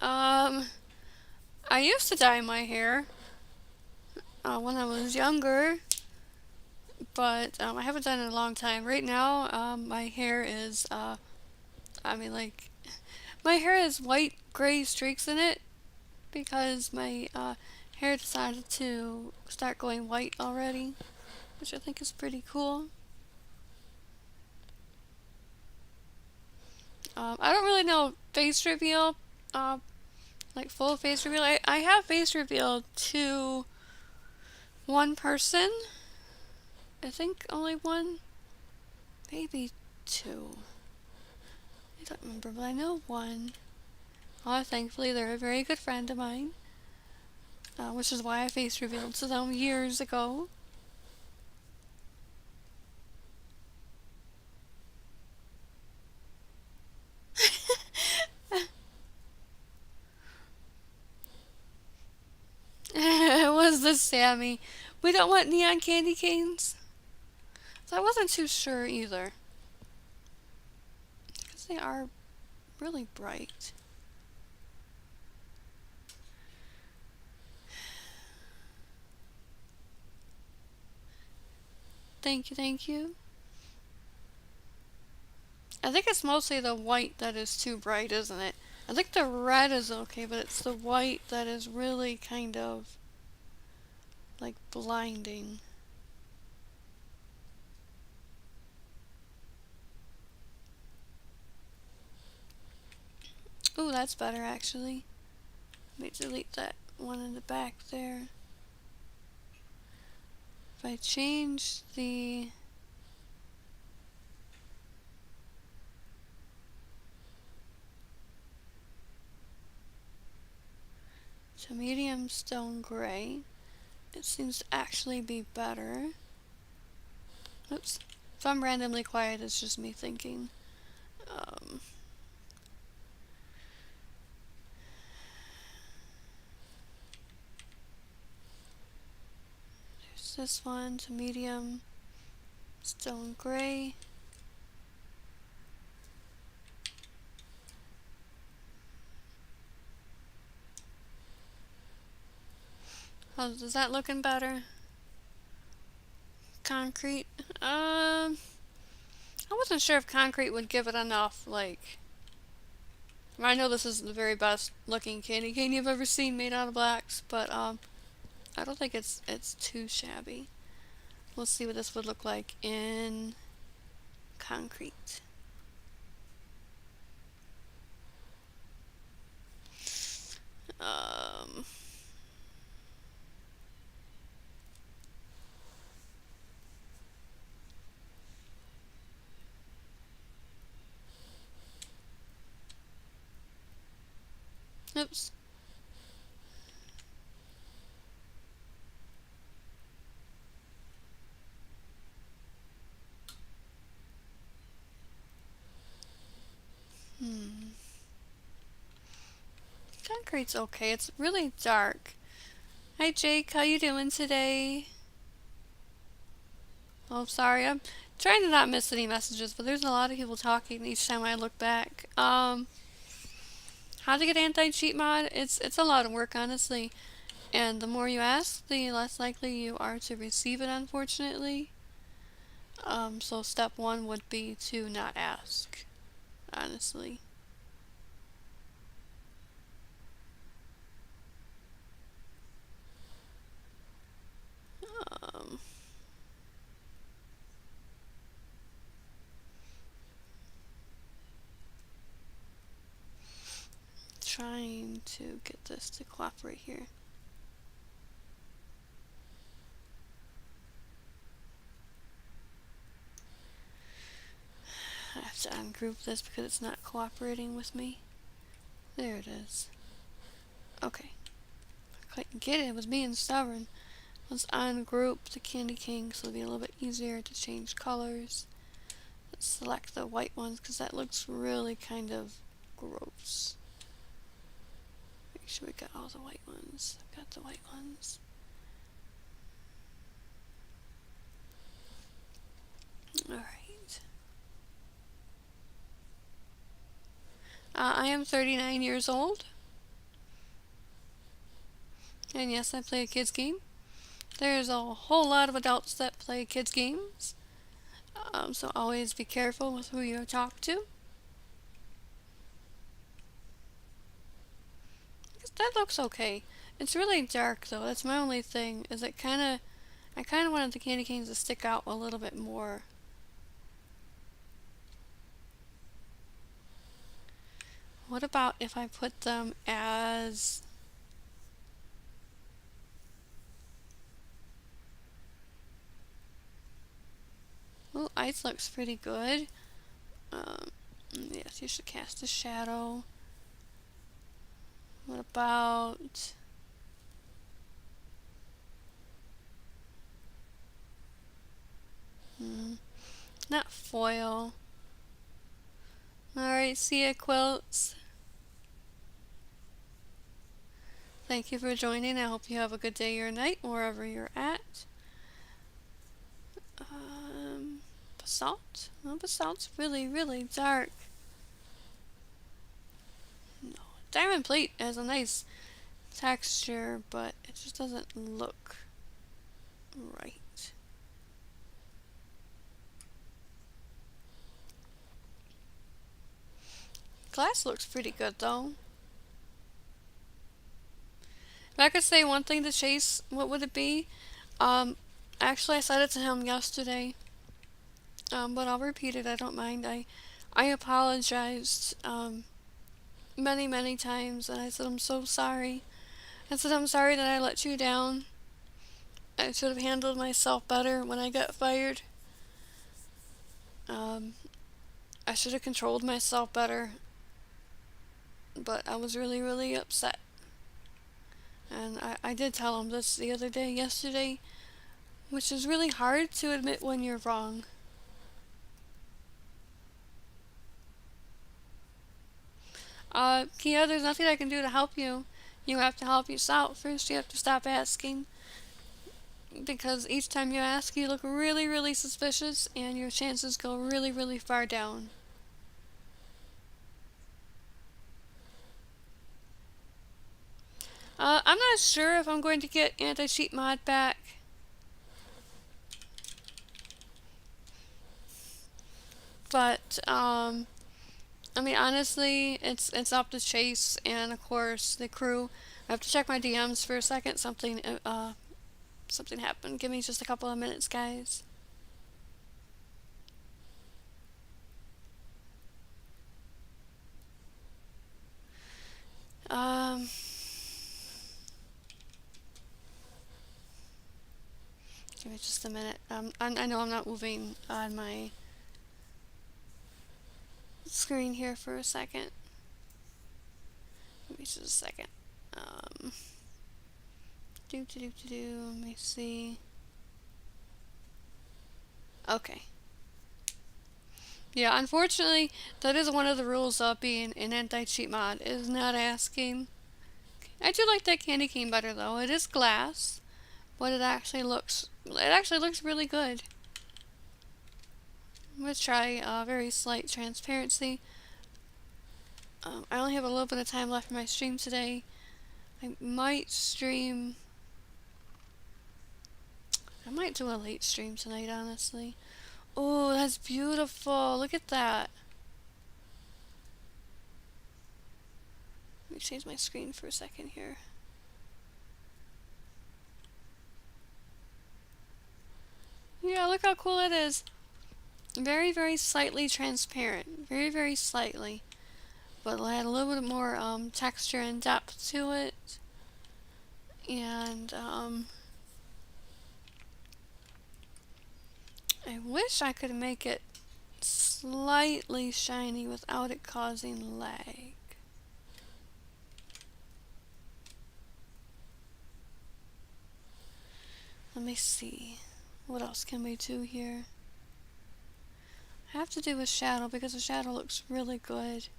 I used to dye my hair when I was younger, but I haven't done it in a long time. Right now, my hair is, my hair has white gray streaks in it because my hair decided to start going white already, which I think is pretty cool. I don't really know face reveal, like full face reveal. I have face reveal to one person. I think only 1, maybe 2. I don't remember, but I know 1. Thankfully, they're a very good friend of mine, which is why I face revealed to them years ago. Sammy. We don't want neon candy canes. So I wasn't too sure either. Because they are really bright. Thank you, thank you. I think it's mostly the white that is too bright, isn't it? I think the red is okay, but it's the white that is really kind of like blinding. Ooh, that's better actually. Let me delete that one in the back there. If I change the to medium stone gray, it seems to actually be better. Oops. If I'm randomly quiet, it's just me thinking. There's this one to medium stone gray. Oh, is that looking better? Concrete. I wasn't sure if concrete would give it enough, like... I know this isn't the very best looking candy cane you've ever seen made out of blacks, but I don't think it's too shabby. Let's see what this would look like in concrete. Um, oops. Concrete's okay. It's really dark. Hi Jake, how you doing today? Oh, sorry. I'm trying to not miss any messages, but there's a lot of people talking each time I look back. How to get anti-cheat mod? It's a lot of work, honestly. And the more you ask, the less likely you are to receive it, unfortunately. So step one would be to not ask, honestly. Um, trying to get this to cooperate here. I have to ungroup this because it's not cooperating with me. There it is. Okay. I couldn't get it. It was being stubborn. Let's ungroup the Candy King so it'll be a little bit easier to change colors. Let's select the white ones because that looks really kind of gross. Make sure we got all the white ones. Got the white ones. Alright. I am 39 years old. And yes, I play a kids game. There's a whole lot of adults that play kids games. So always be careful with who you talk to. That looks okay. It's really dark though. That's my only thing. Is it I kind of wanted the candy canes to stick out a little bit more. What about if I put them as... Oh, ice looks pretty good. Yes, you should cast a shadow. What about... not foil. Alright, see ya, Quilts. Thank you for joining. I hope you have a good day or night wherever you're at. Basalt? Well, basalt's really, really dark. No. Diamond plate has a nice texture, but it just doesn't look right. Glass looks pretty good though. If I could say one thing to Chase, what would it be? Actually I said it to him yesterday. But I'll repeat it, I don't mind. I apologized, many, many times, and I said I'm so sorry. I said I'm sorry that I let you down. I should have handled myself better when I got fired. Um, I should have controlled myself better, but I was really, really upset. And I did tell him this the other day, yesterday, which is really hard to admit when you're wrong. Kia, there's nothing I can do to help you. You have to help yourself. First, you have to stop asking. Because each time you ask, you look really, really suspicious, and your chances go really, really far down. I'm not sure if I'm going to get anti-cheat mod back. But, I mean, honestly, it's up to Chase and, of course, the crew. I have to check my DMs for a second. Something happened. Give me just a couple of minutes, guys. Give me just a minute. I know I'm not moving on my screen here for a second. Give me just a second. Let me see. Okay. Yeah, unfortunately, that is one of the rules of being an anti-cheat mod, is not asking. I do like that candy cane better though. It is glass, but it actually looks really good. I'm gonna try very slight transparency. I only have a little bit of time left in my stream today. I might do a late stream tonight, honestly. Oh, that's beautiful. Look at that. Let me change my screen for a second here. Yeah, look how cool it is. Very, very slightly transparent. Very, very slightly. But it'll add a little bit more texture and depth to it. And I wish I could make it slightly shiny without it causing lag. Let me see. What else can we do here? I have to do a shadow because the shadow looks really good.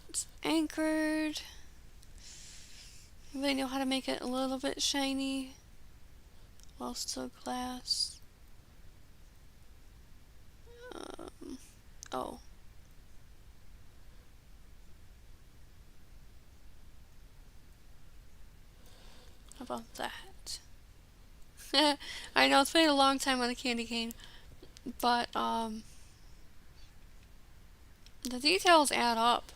It's anchored. Anybody know how to make it a little bit shiny while still glass? Oh. How about that? I know it's been a long time on a candy cane, but the details add up.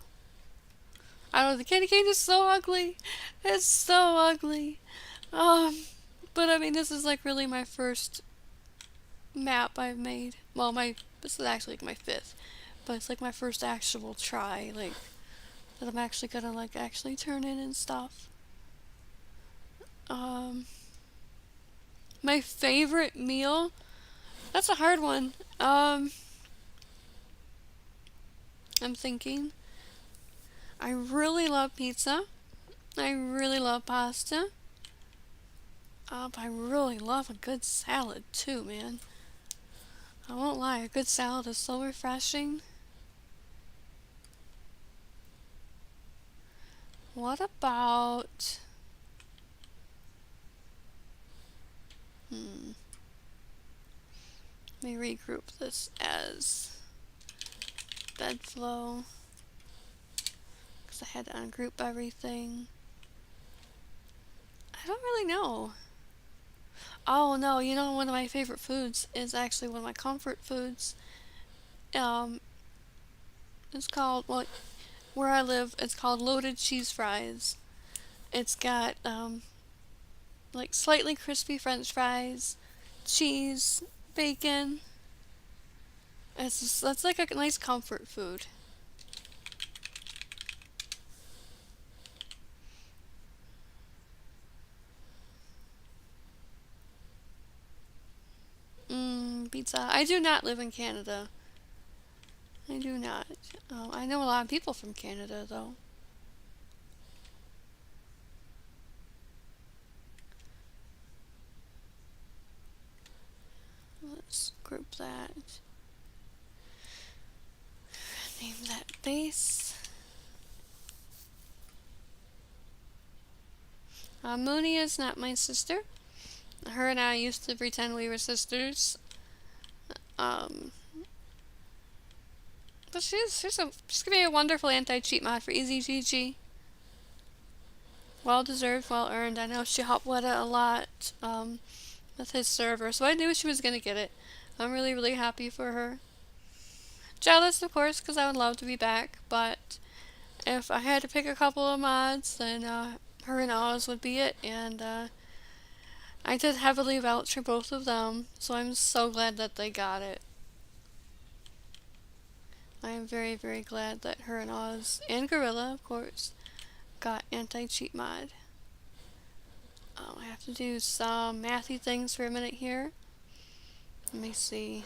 I don't know, the candy cane is so ugly. It's so ugly. But I mean, this is like really my first map I've made. Well, this is actually like my fifth, but it's like my first actual try, like that I'm actually gonna like actually turn in and stuff. My favorite meal? That's a hard one. I'm thinking. I really love pizza. I really love pasta. But I really love a good salad too, man. I won't lie, a good salad is so refreshing. What about Hmm. Let me regroup this as bed flow because I had to ungroup everything. I don't really know. Oh no, you know, one of my favorite foods is actually one of my comfort foods. Um, it's called, well, where I live, it's called loaded cheese fries. It's got like slightly crispy French fries, cheese, bacon. That's like a nice comfort food. Pizza. I do not live in Canada. I do not. I know a lot of people from Canada though. Let's group that. Name that base. Mooney is not my sister. Her and I used to pretend we were sisters. Um, but she's gonna be a wonderful anti-cheat mod for EasyGG. Well deserved, well earned. I know she helped Weta a lot with his server, so I knew she was gonna get it. I'm really, really happy for her. Jealous, of course, because I would love to be back, but if I had to pick a couple of mods, then her and Oz would be it, and I did heavily vouch for both of them, so I'm so glad that they got it. I am very, very glad that her and Oz, and Gorilla, of course, got anti-cheat mod. I have to do some mathy things for a minute here. Let me see.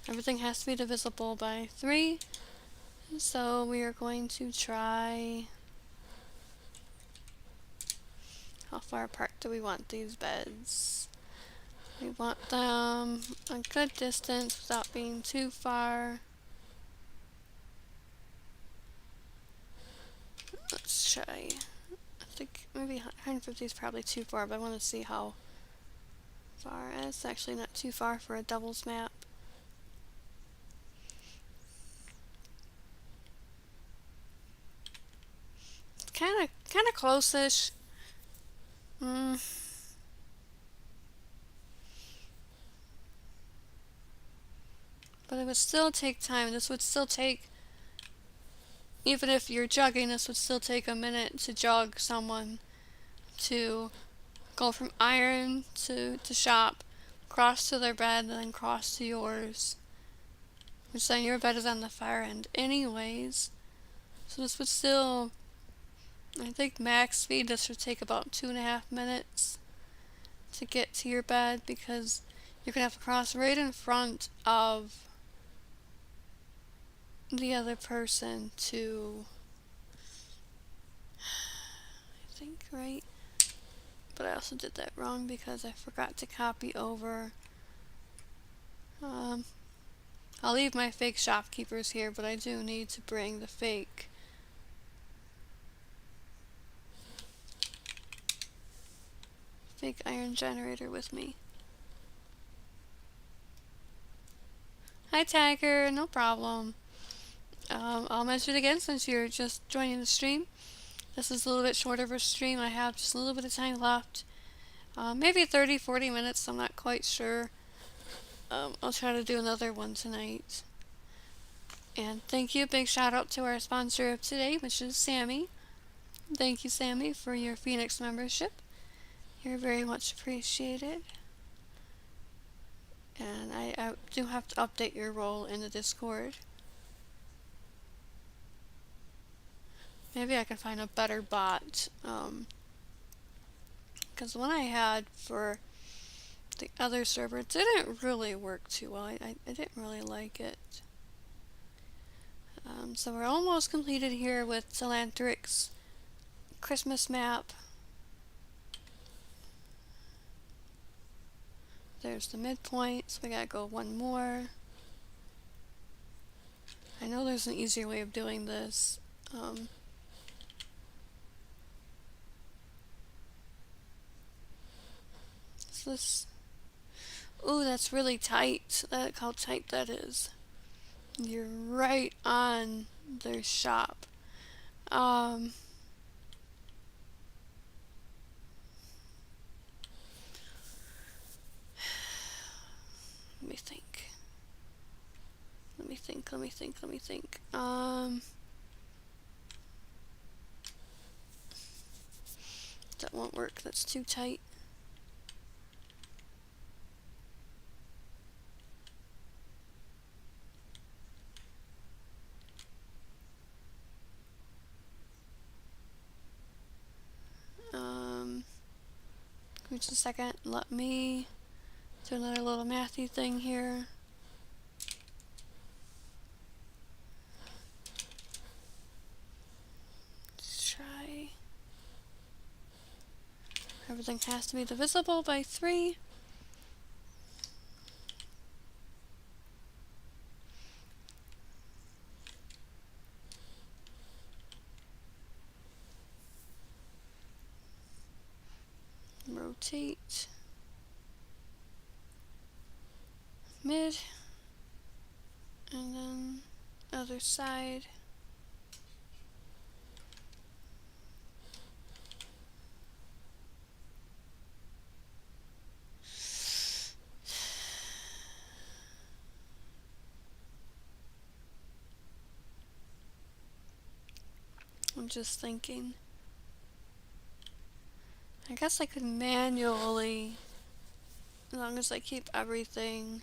Everything has to be divisible by 3. So we are going to try... How far apart do we want these beds? We want them a good distance without being too far. Let's try... I think maybe 150 is probably too far, but I want to see how far. It's actually not too far for a doubles map. It's kind of close-ish. But it would still take time. This would still take, even if you're jogging, this would still take a minute to jog someone to go from iron to shop, cross to their bed, and then cross to yours. Which then your bed is on the far end anyways. So this would still, I think max speed, this should take about 2.5 minutes to get to your bed because you're going to have to cross right in front of the other person to, I think, right? But I also did that wrong because I forgot to copy over. I'll leave my fake shopkeepers here, but I do need to bring the fake iron generator with me. Hi Tiger, no problem. I'll mention it again since you're just joining the stream. This is a little bit shorter of a stream. I have just a little bit of time left. Maybe 30-40 minutes, I'm not quite sure. I'll try to do another one tonight. And thank you, big shout out to our sponsor of today, which is Sammy. Thank you, Sammy, for your Phoenix membership. You're very much appreciated. And I do have to update your role in the Discord. Maybe I can find a better bot. Because the one I had for the other server didn't really work too well. I didn't really like it. So we're almost completed here with Telantrix Christmas map. There's the midpoint, so we gotta go one more. I know there's an easier way of doing this. Is this Ooh, that's really tight. Look how tight that is. You're right on their shop. Um, let me think. Let me think. That won't work. That's too tight. Give me just a second. Let me do another little mathy thing here. Let's try. Everything has to be divisible by 3. Rotate. Mid. And then other side. I'm just thinking. I guess I could manually, as long as I keep everything.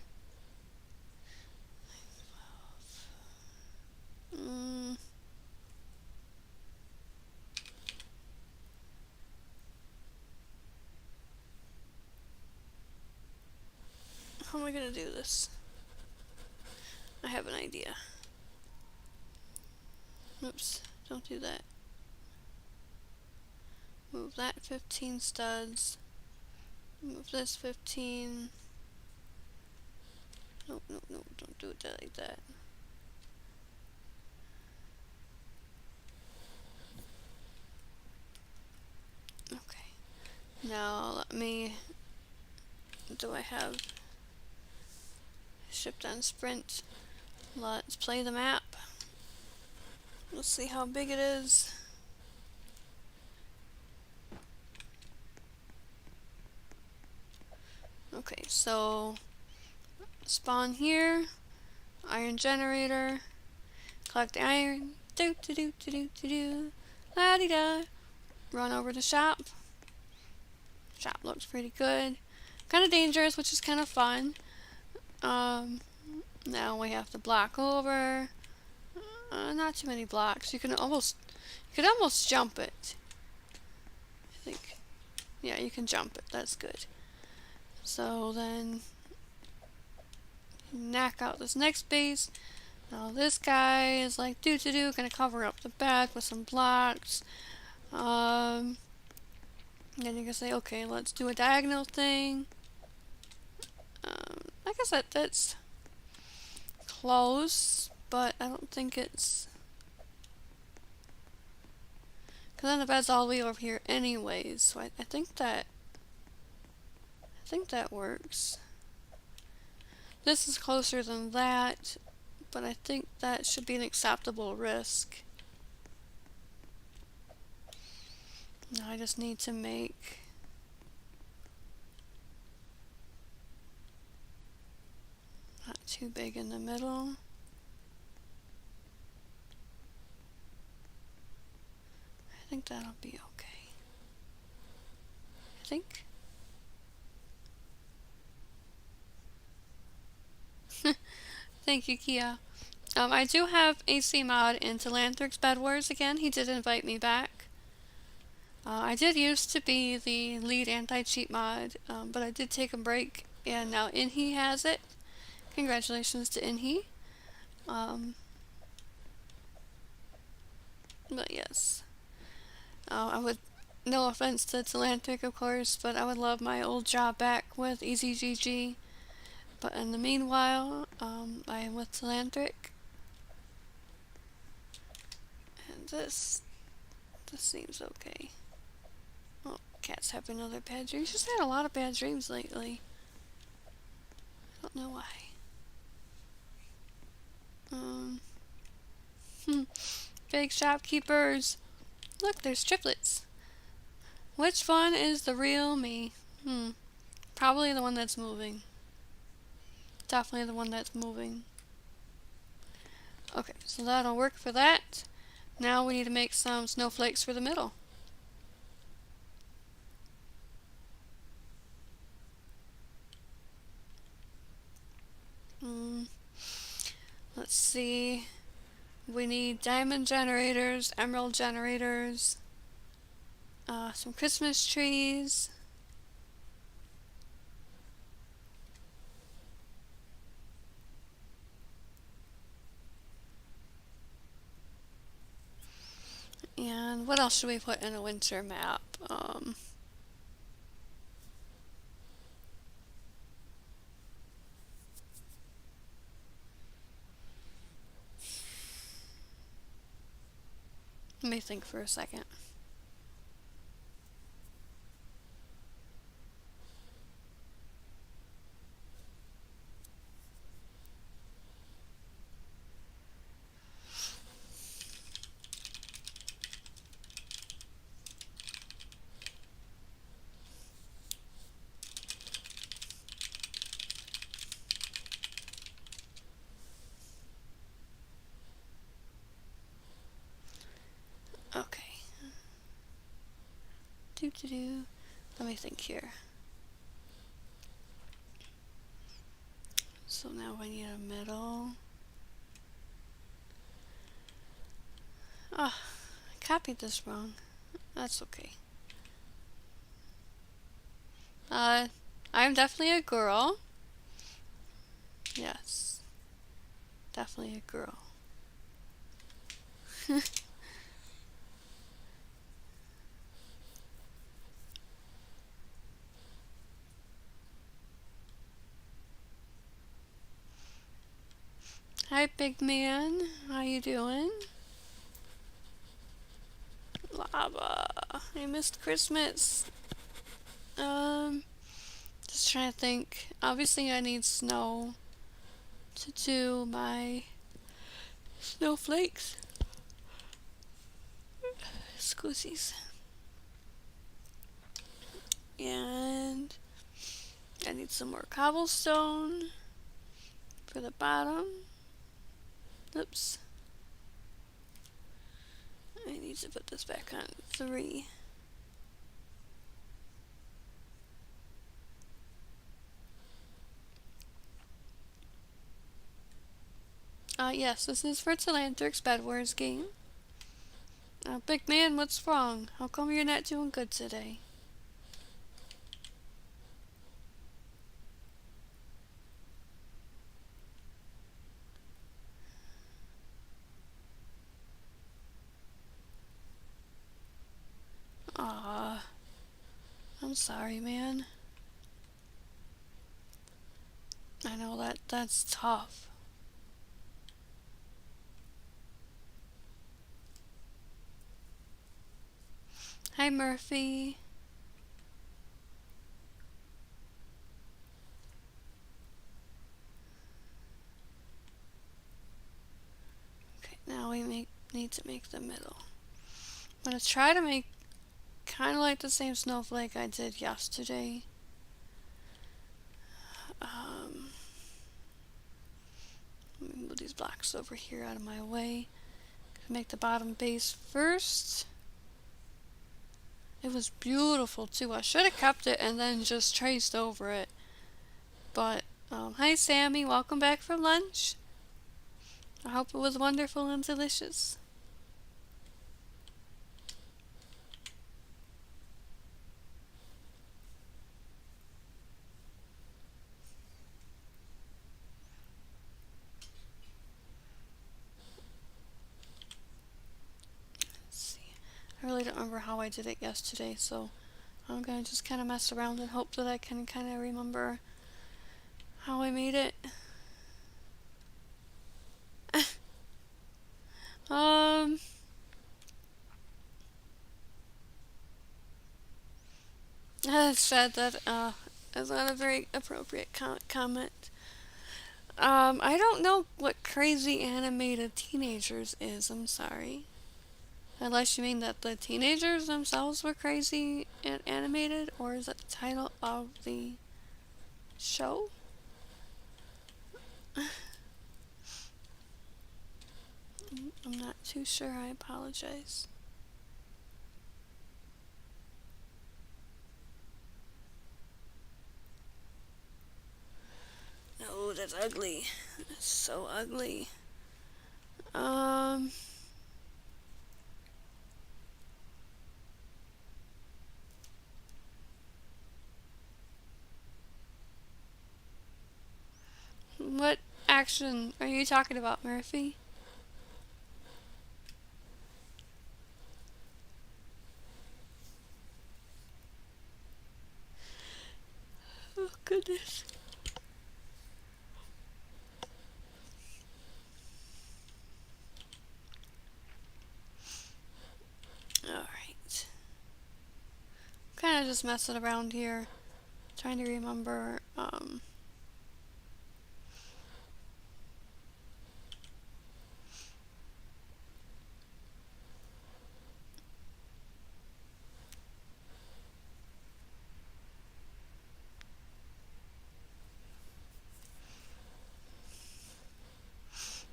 How am I gonna do this? I have an idea. Oops, don't do that. Move that 15 studs. Move this 15. Nope, don't do it like that. Okay. Now let me, do I have shipped on sprint? Let's play the map. Let's see how big it is. Okay, so spawn here, iron generator, collect the iron, la-di-da, run over to shop. Shop looks pretty good. Kind of dangerous, which is kind of fun. Now we have to block over. Not too many blocks. You could almost jump it. I think. Yeah, you can jump it. That's good. So then knock out this next base. Now this guy is like gonna cover up the back with some blocks. Then you can say, okay, let's do a diagonal thing. I guess that's close, but I don't think it's, because then the bed's all the way over here anyways. So I think that works. This is closer than that, but I think that should be an acceptable risk. Now I just need to make not too big in the middle. I think that'll be okay. I think. Thank you, Kia. I do have AC Mod into Lanthrix Bed Wars again. He did invite me back. I did used to be the lead anti-cheat mod, but I did take a break, and now Inhi has it. Congratulations to Inhi. But yes. I would, no offense to Telanthric, of course, but I would love my old job back with EasyGG. But in the meanwhile, I am with Telanthric. And this seems okay. Oh, cat's having another bad dream. She's had a lot of bad dreams lately. Don't know why. Um, hmm. Big shopkeepers. Look, there's triplets. Which one is the real me? Probably the one that's moving. Definitely the one that's moving. Okay, so that'll work for that. Now we need to make some snowflakes for the middle. Let's see. We need diamond generators, emerald generators, some Christmas trees. And what else should we put in a winter map? Let me think for a second. Okay. Let me think here. So now we need a middle. Ah, I copied this wrong. That's okay. I'm definitely a girl. Yes, definitely a girl. Hi, big man. How you doing? Lava. I missed Christmas. Just trying to think. Obviously, I need snow to do my snowflakes. Squeezies. And I need some more cobblestone for the bottom. Oops. I need to put this back on 3. Yes, this is for Telanthrics Bed Wars game. Big man, what's wrong? How come you're not doing good today? Aw, I'm sorry, man. I know that's tough. Hi, Murphy. Okay, now we need to make the middle. I'm gonna try to make kind of like the same snowflake I did yesterday. Let me move these blocks over here out of my way. Make the bottom base first. It was beautiful too. I should have kept it and then just traced over it. But, hi Sammy, welcome back from lunch. I hope it was wonderful and delicious. Let's see. I really don't remember how I did it yesterday, so I'm gonna just kind of mess around and hope that I can kind of remember how I made it. That said, that is not a very appropriate comment. I don't know what crazy animated teenagers is, I'm sorry. Unless you mean that the teenagers themselves were crazy and animated, or is that the title of the show? I'm not too sure, I apologize. No, that's ugly. That's so ugly. Um, what action are you talking about, Murphy? Oh, goodness. Alright. Kind of just messing around here. Trying to remember,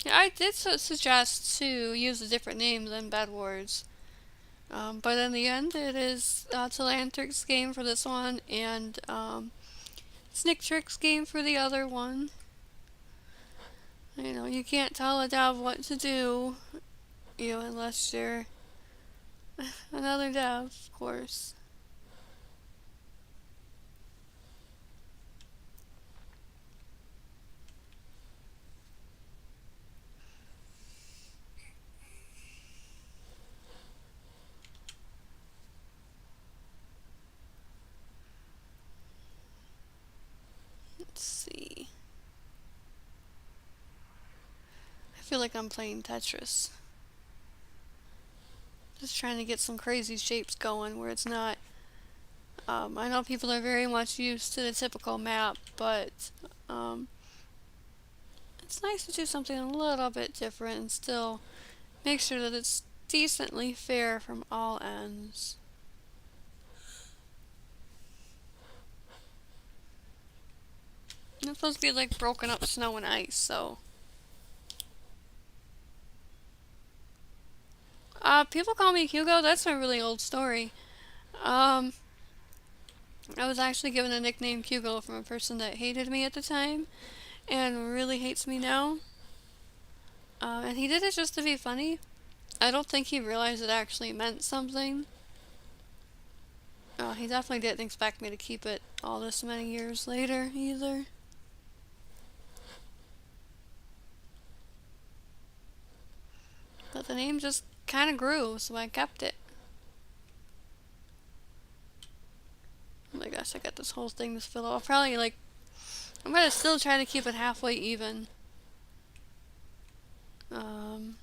yeah, I did suggest to use a different name than Bed Wars. But in the end, it is Telantric's game for this one, and Snick Trick's game for the other one. You know, you can't tell a dev what to do, unless you're another dev, of course. Let's see. I feel like I'm playing Tetris. Just trying to get some crazy shapes going where it's not. I know people are very much used to the typical map, but it's nice to do something a little bit different and still make sure that it's decently fair from all ends. It's supposed to be like broken up snow and ice, so. People call me Hugo. That's a really old story. Um, I was actually given a nickname Hugo from a person that hated me at the time and really hates me now. And he did it just to be funny. I don't think he realized it actually meant something. He definitely didn't expect me to keep it all this many years later either. But the name just kind of grew, so I kept it. Oh my gosh, I got this whole thing to fill out. Probably like, I'm gonna still try to keep it halfway even. Um,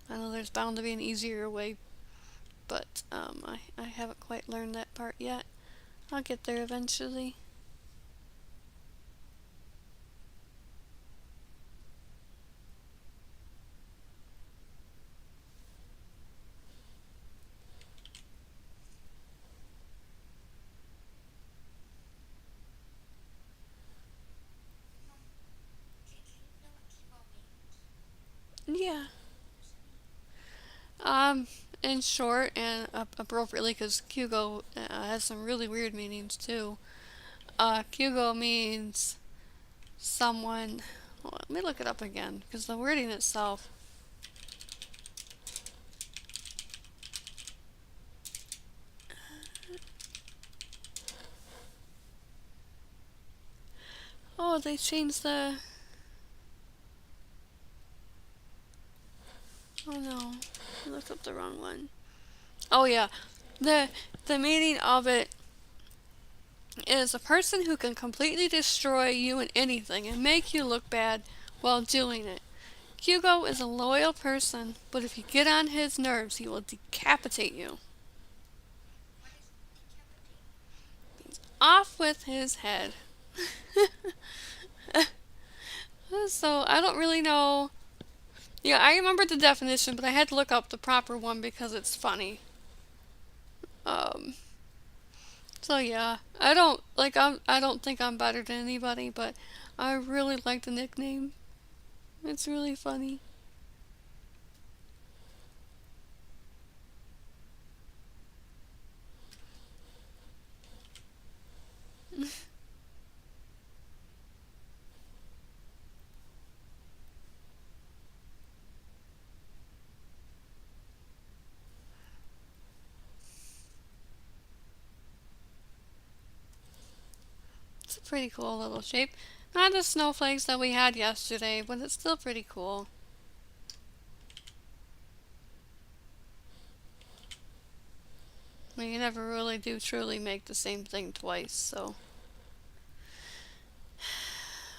I know there's bound to be an easier way, but I haven't quite learned that part yet. I'll get there eventually. Yeah. Um, in short and appropriately, because Kyugo has some really weird meanings too. Kyugo means someone. Well, let me look it up again, because the wording itself. Oh, they changed the. Oh no, I looked up the wrong one. Oh yeah, the the meaning of it is a person who can completely destroy you in anything and make you look bad while doing it. Hugo is a loyal person, but if you get on his nerves, he will decapitate you. Off with his head. So I don't really know. Yeah, I remember the definition, but I had to look up the proper one because it's funny. Um, so yeah, I don't think I'm better than anybody, but I really like the nickname. It's really funny. It's a pretty cool little shape. Not the snowflakes that we had yesterday, but it's still pretty cool. I mean, you never really do truly make the same thing twice, so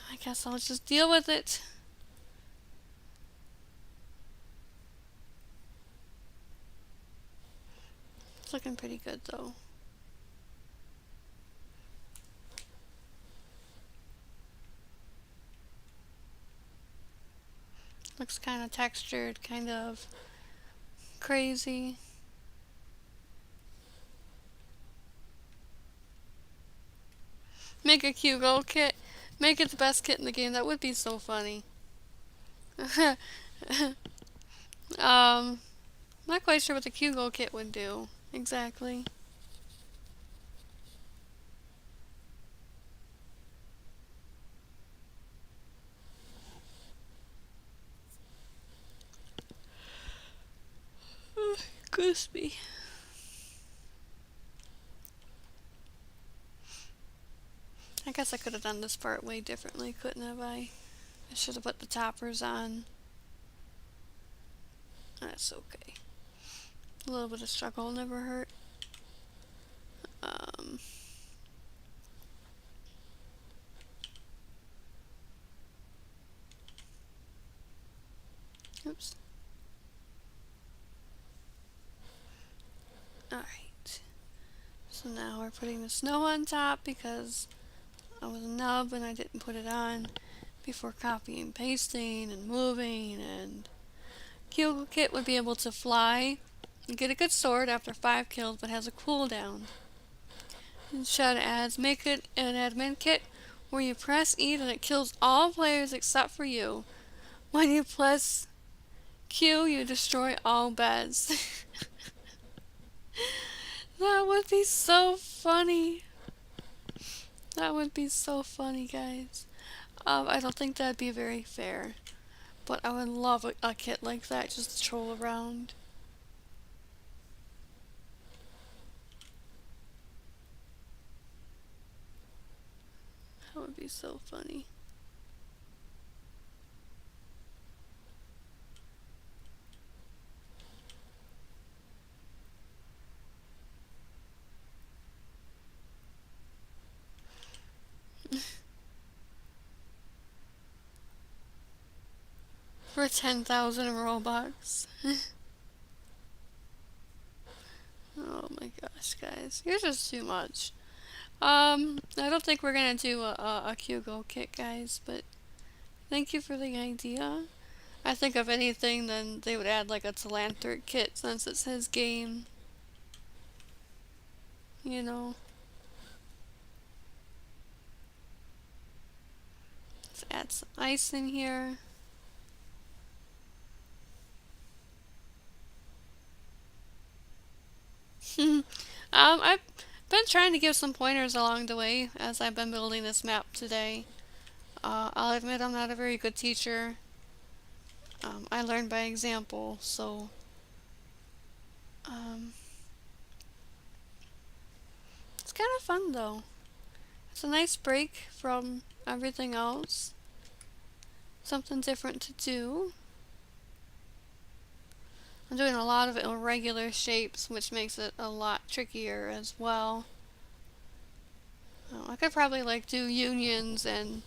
I guess I'll just deal with it. It's looking pretty good though. Looks kind of textured, kind of crazy. Make a Hugo kit. Make it the best kit in the game. That would be so funny. Not quite sure what the Hugo kit would do exactly. Crispy. I guess I could have done this part way differently, couldn't have I? I should have put the toppers on. That's okay. A little bit of struggle never hurt. Um, oops. Alright. So now we're putting the snow on top because I was a nub and I didn't put it on before copying and pasting and moving, and Hugo Kit would be able to fly and get a good sword after 5 kills but has a cooldown. And Shed adds, make it an admin kit where you press E and it kills all players except for you. When you press Q, you destroy all beds. That would be so funny. That would be so funny, guys. I don't think that'd be very fair, but I would love a kit like that just to troll around. That would be so funny. For 10,000 Robux. Oh my gosh, guys. You're just too much. I don't think we're gonna do a Hugo kit, guys, but thank you for the idea. I think if anything, then they would add like a Talantric kit since it's his game. You know. Let's add some ice in here. I've been trying to give some pointers along the way as I've been building this map today. I'll admit I'm not a very good teacher. I learn by example, so um, it's kind of fun though. It's a nice break from everything else. Something different to do. I'm doing a lot of irregular shapes, which makes it a lot trickier as well. I could probably like do unions and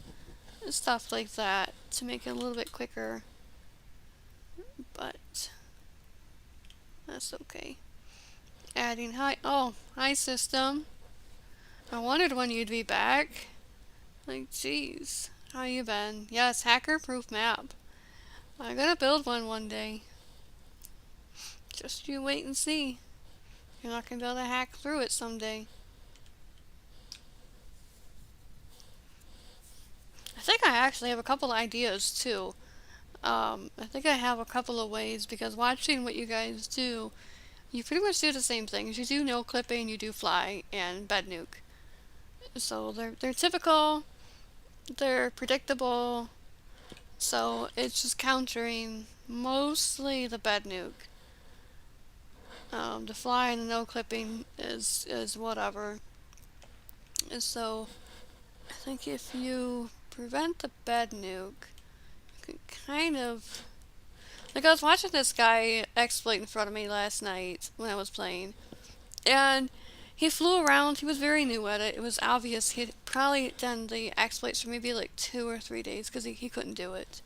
stuff like that to make it a little bit quicker, but that's okay. Adding high system. I wondered when you'd be back. Like, jeez. How you been? Yes, hacker-proof map. I'm gonna build one day. Just you wait and see. You're not gonna be able to hack through it someday. I think I actually have a couple ideas too. I think I have a couple of ways because watching what you guys do, you pretty much do the same things. You do no clipping, you do fly, and bed nuke. So they're typical, they're predictable. So it's just countering mostly the bed nuke. The fly and the no clipping is whatever. And so I think if you prevent the bed nuke, you can kind of like I was watching this guy exploit in front of me last night when I was playing, and he flew around. He was very new at it. It was obvious he had probably done the exploits for maybe like 2 or 3 days because he couldn't do it.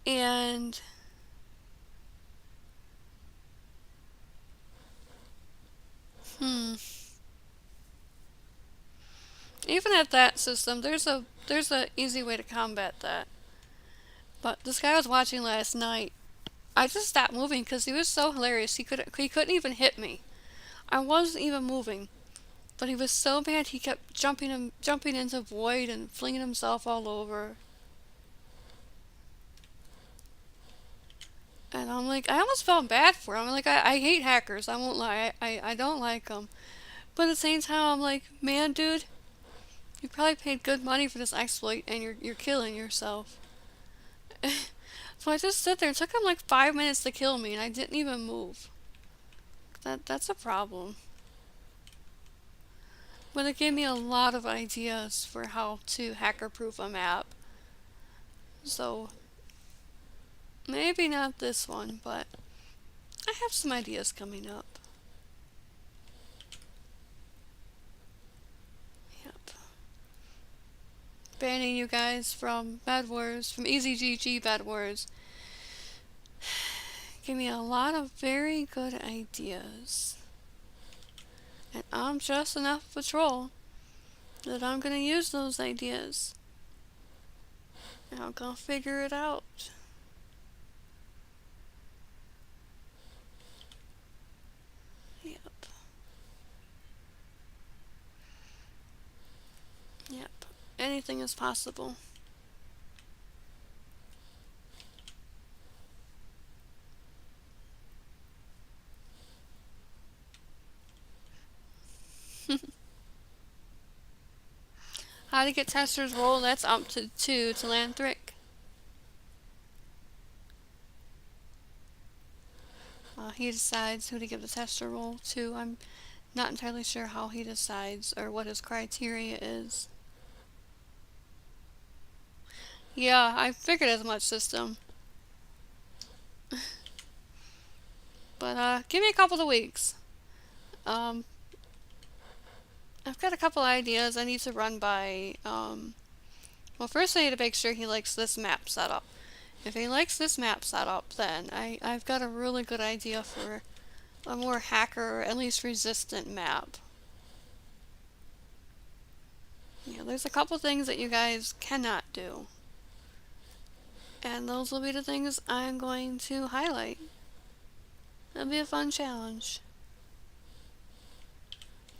And hmm, even at that system, there's a easy way to combat that. But this guy I was watching last night, I just stopped moving because he was so hilarious. He couldn't even hit me. I wasn't even moving. But he was so bad he kept jumping into void and flinging himself all over. And I'm like, I almost felt bad for him. I'm like, I hate hackers. I won't lie. I don't like them. But at the same time, I'm like, man, dude, you probably paid good money for this exploit, and you're killing yourself. So I just stood there. It took him like 5 minutes to kill me, and I didn't even move. That's a problem. But it gave me a lot of ideas for how to hacker-proof a map. So maybe not this one, but I have some ideas coming up. Yep. Banning you guys from Bed Wars, from EasyGG Bed Wars. Gave me a lot of very good ideas. And I'm just enough of a troll that I'm gonna use those ideas. And I'm gonna figure it out. Yep. Yep. Anything is possible. How to get Tester's role, that's up to Telanthric. He decides who to give the Tester role to. I'm not entirely sure how he decides or what his criteria is. Yeah, I figured as much, system. But give me a couple of weeks. Um, I've got a couple ideas I need to run by. Well, first I need to make sure he likes this map setup. If he likes this map setup, then I've got a really good idea for a more hacker, at least resistant map. Yeah, there's a couple things that you guys cannot do. And those will be the things I'm going to highlight. It'll be a fun challenge.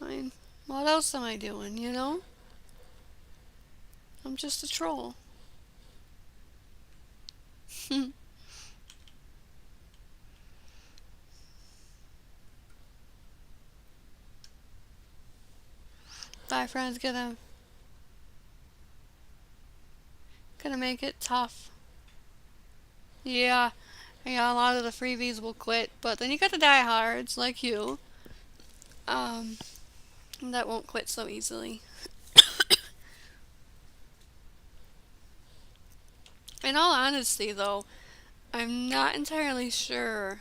I mean, what else am I doing, you know? I'm just a troll. Bye, friends. Gonna make it tough. Yeah, yeah. A lot of the freebies will quit, but then you got the diehards like you. Um, that won't quit so easily. In all honesty, though, I'm not entirely sure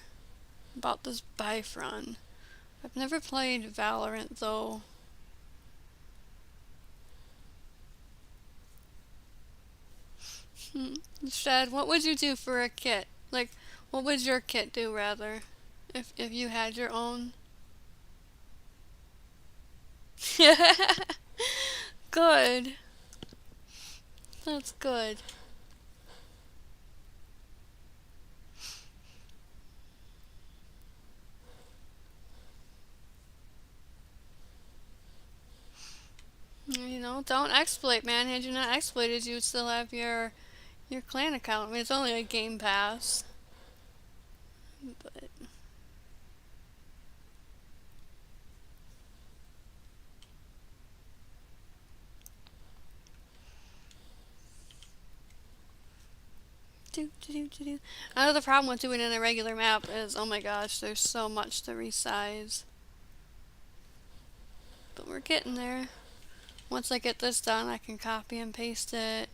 about this Bifront. I've never played Valorant, though. Shed, what would you do for a kit? Like, what would your kit do, rather? If you had your own? Good. That's good. You know, don't exploit, man. Had you not exploited, you would still have your clan account. I mean, it's only a game pass, but do do do do do. Another problem with doing it in a regular map is, oh my gosh, there's so much to resize. But we're getting there. Once I get this done, I can copy and paste it.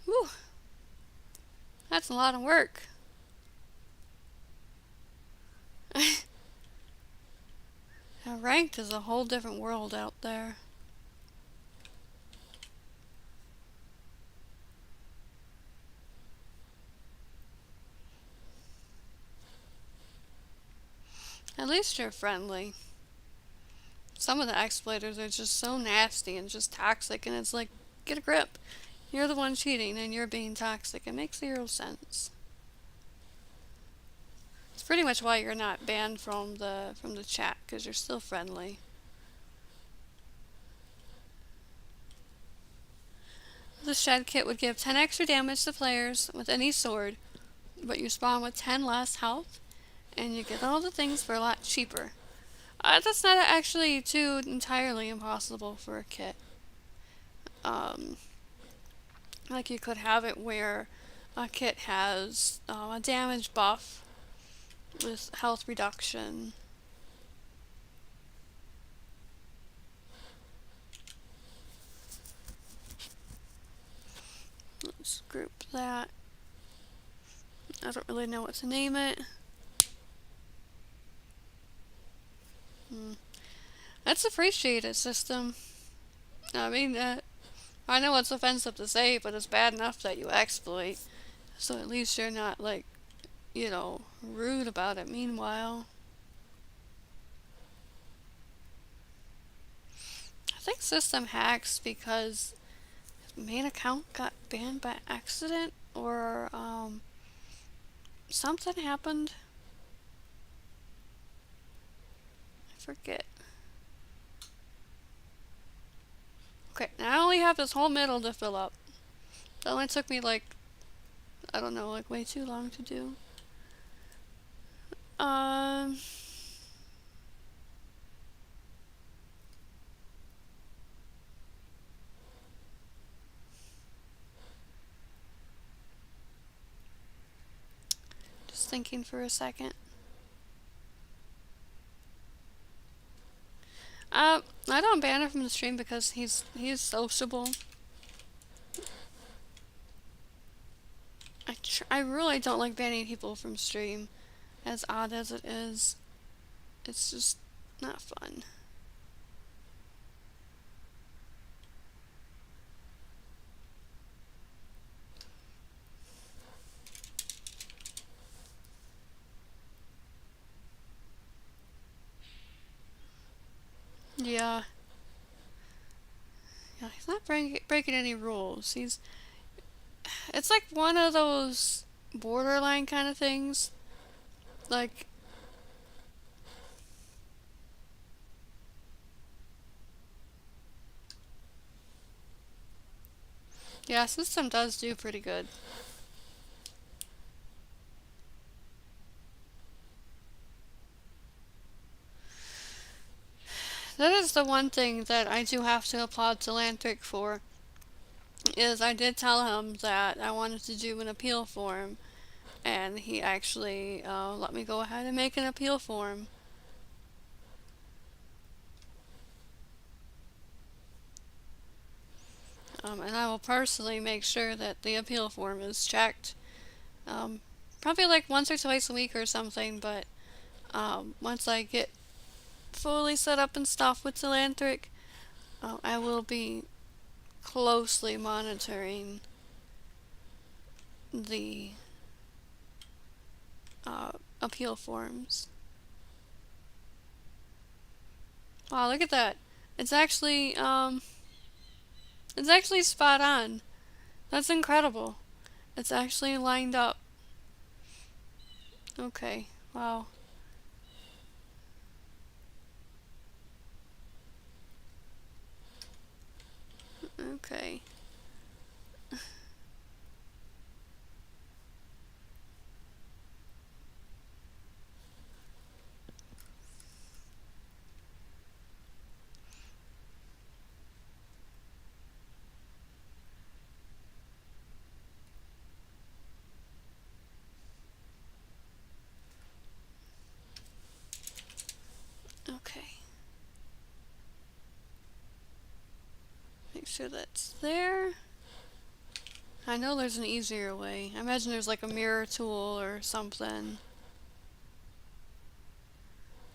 Whew, that's a lot of work. Now, ranked is a whole different world out there. At least you're friendly. Some of the exploiters are just so nasty and just toxic, and it's like, get a grip. You're the one cheating and you're being toxic. It makes zero sense. It's pretty much why you're not banned from the chat, because you're still friendly. The shed kit would give 10 extra damage to players with any sword, but you spawn with 10 less health, and you get all the things for a lot cheaper. That's not actually too entirely impossible for a kit. Um, like you could have it where a kit has a damage buff with health reduction. Let's group that. I don't really know what to name it. That's a appreciated system. I mean, I know it's offensive to say, but it's bad enough that you exploit. So at least you're not, like, rude about it meanwhile. I think system hacks because his main account got banned by accident, or something happened. I forget. Okay, now I only have this whole middle to fill up. That only took me like, I don't know, like way too long to do. Um, just thinking for a second. I don't ban him from the stream because he's sociable. I really don't like banning people from stream, as odd as it is. It's just not fun. Yeah. Yeah, he's not breaking any rules. It's like one of those borderline kind of things. Like, yeah, system does do pretty good. That is the one thing that I do have to applaud to Lantric for, is I did tell him that I wanted to do an appeal form, and he actually let me go ahead and make an appeal form. And I will personally make sure that the appeal form is checked. Probably like once or twice a week or something, but once I get fully set up and stuff with Telanthric, I will be closely monitoring the appeal forms. Wow, look at that. It's actually, it's actually spot on. That's incredible. It's actually lined up. Okay, wow. Okay. Okay. Make sure that's there. I know there's an easier way. I imagine there's like a mirror tool or something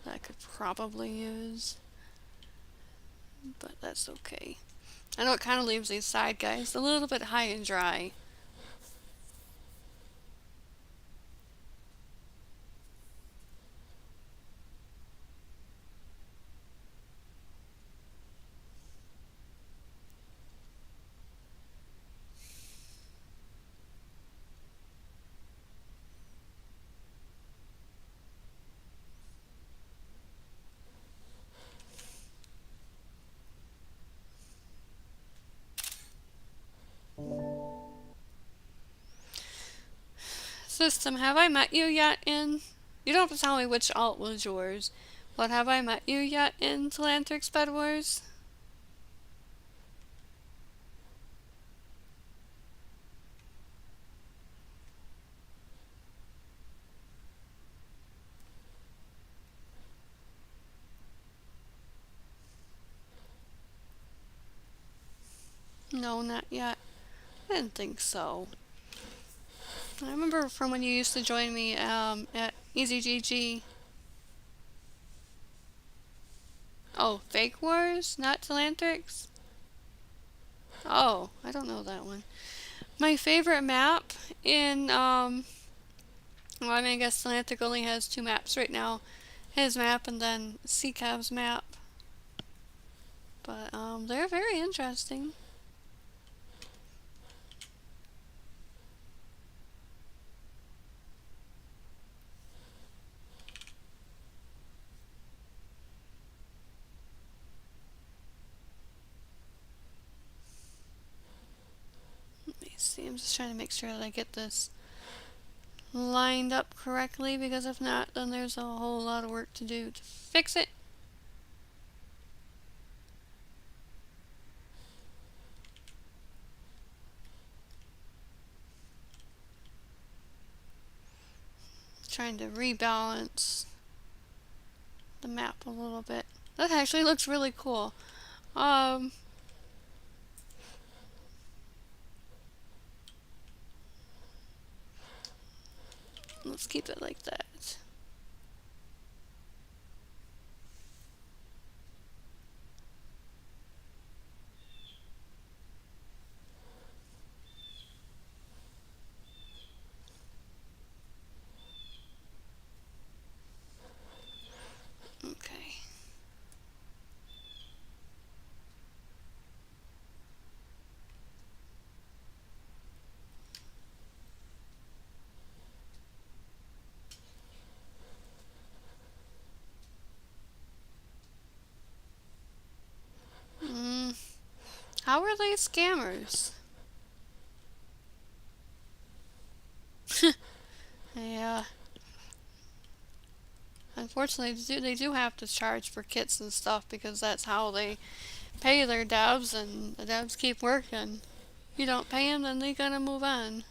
that I could probably use, but that's okay. I know it kind of leaves these side guys a little bit high and dry. System, have I met you yet in... You don't have to tell me which alt was yours, but have I met you yet in Telantrix Bed Wars? No, not yet. I didn't think so. I remember from when you used to join me at EasyGG. Oh, Fake Wars? Not Telantrix? Oh, I don't know that one. My favorite map in, well, I mean, I guess Telantrix only has two maps right now. His map and then Seacav's map. But, they're very interesting. Let me see, I'm just trying to make sure that I get this lined up correctly, because if not, then there's a whole lot of work to do to fix it. Trying to rebalance the map a little bit. That actually looks really cool. Let's keep it like that. Okay. How are they scammers? Yeah. Unfortunately, they do have to charge for kits and stuff, because that's how they pay their devs, and the devs keep working. If you don't pay them, then they're gonna move on.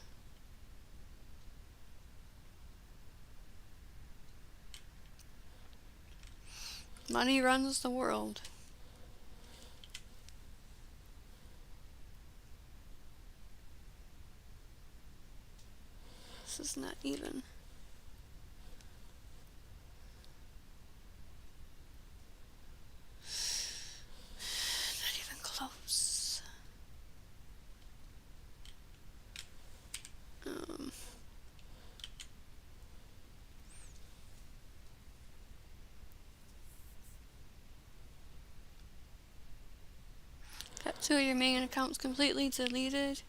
Money runs the world. This is not even. Not even close. Two of your main accounts completely deleted?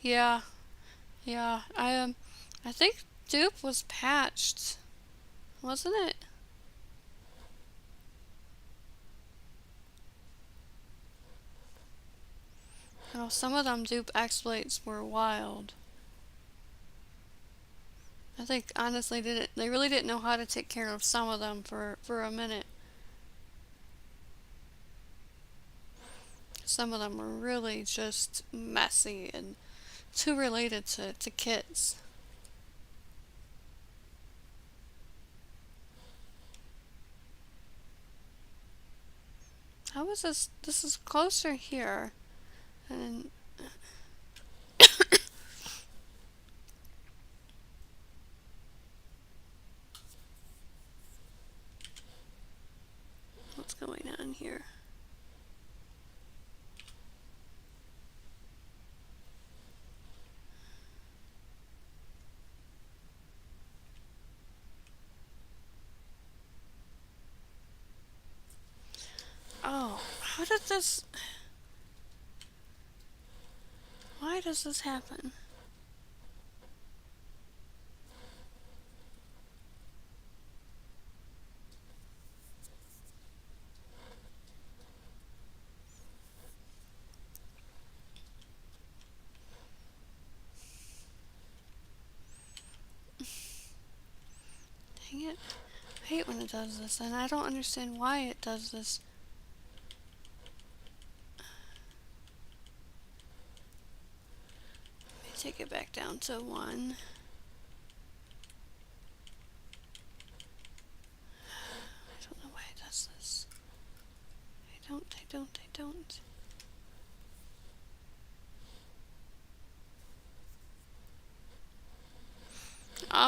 Yeah, yeah. I think Dupe was patched, wasn't it? Oh, some of them Dupe exploits were wild. I think honestly they really didn't know how to take care of some of them for a minute. Some of them were really just messy and too related to kids. How is this? This is closer here. And what's going on here? Oh, how did this... Why does this happen? Dang it. I hate when it does this, and I don't understand why it does this. Let me take it back down to 1. I don't know why it does this. I don't.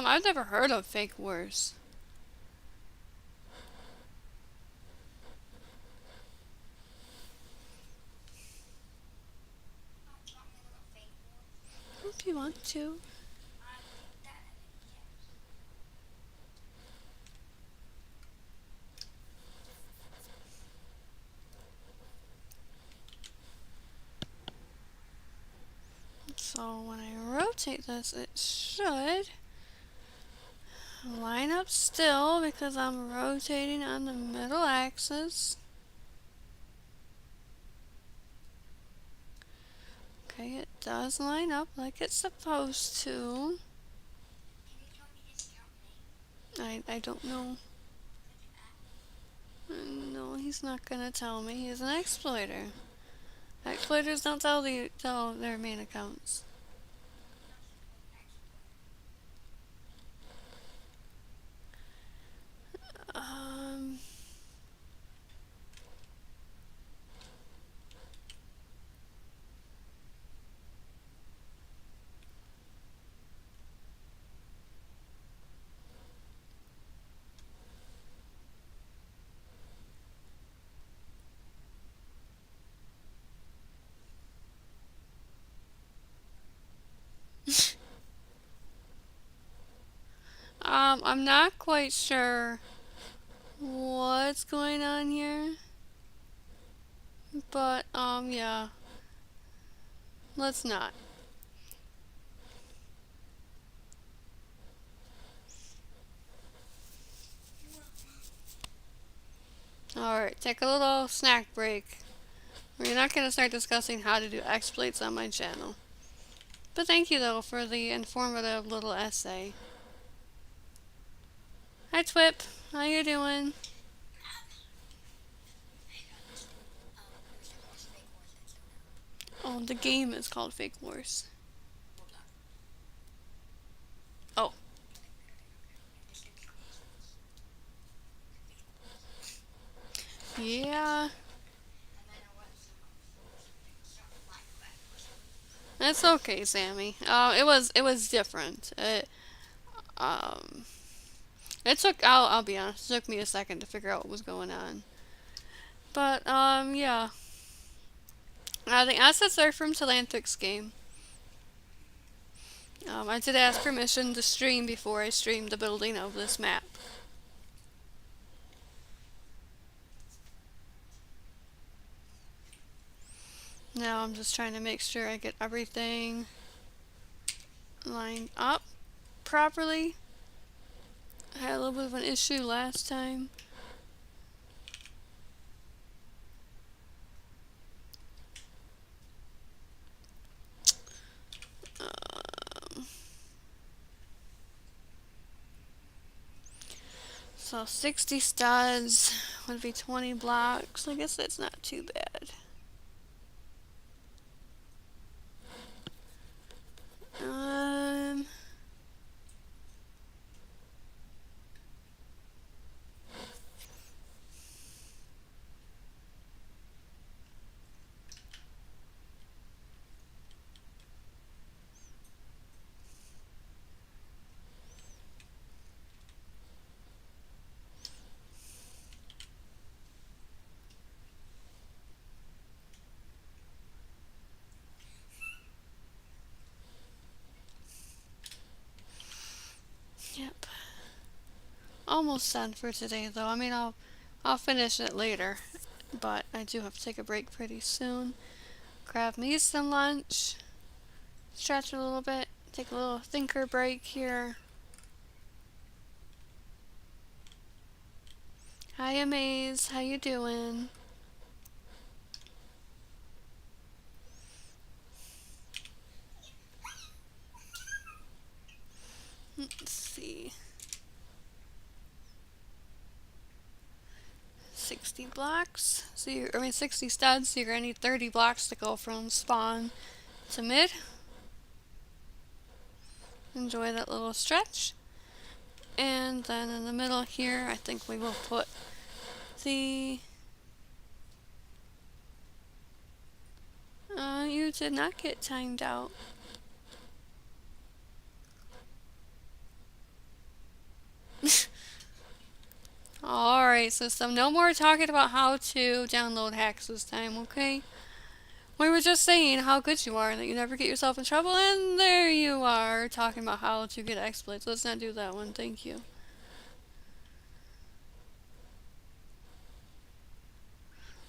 I've never heard of Fake Wars. If you want to. So when I rotate this, it should line up still because I'm rotating on the middle axis. Okay, it does line up like it's supposed to. I don't know. No, he's not gonna tell me. He's an exploiter. Exploiters don't tell their main accounts. Um, I'm not quite sure what's going on here, but yeah, let's not. Alright, take a little snack break. We're not going to start discussing how to do exploits on my channel. But thank you though for the informative little essay. Hi Twip, how you doing? Oh, the game is called Fake Wars. Oh. Yeah. That's okay, Sammy. It was different. Um I'll be honest, it took me a second to figure out what was going on. But yeah. The assets are from Telanthic's game. I did ask permission to stream before I streamed the building of this map. Now I'm just trying to make sure I get everything lined up properly. I had a little bit of an issue last time. So 60 studs would be 20 blocks. I guess that's not too bad. Um, yep. Almost done for today though. I mean, I'll finish it later, but I do have to take a break pretty soon. Grab me some lunch, stretch a little bit, take a little thinker break here. Hi Amaze, how you doing? Let's see. 60 blocks. So 60 studs, so you're gonna need 30 blocks to go from spawn to mid. Enjoy that little stretch. And then in the middle here, I think we will put the... you did not get timed out. Alright, system. No more talking about how to download hacks this time, okay? We were just saying how good you are and that you never get yourself in trouble, and there you are talking about how to get exploits. Let's not do that one, thank you.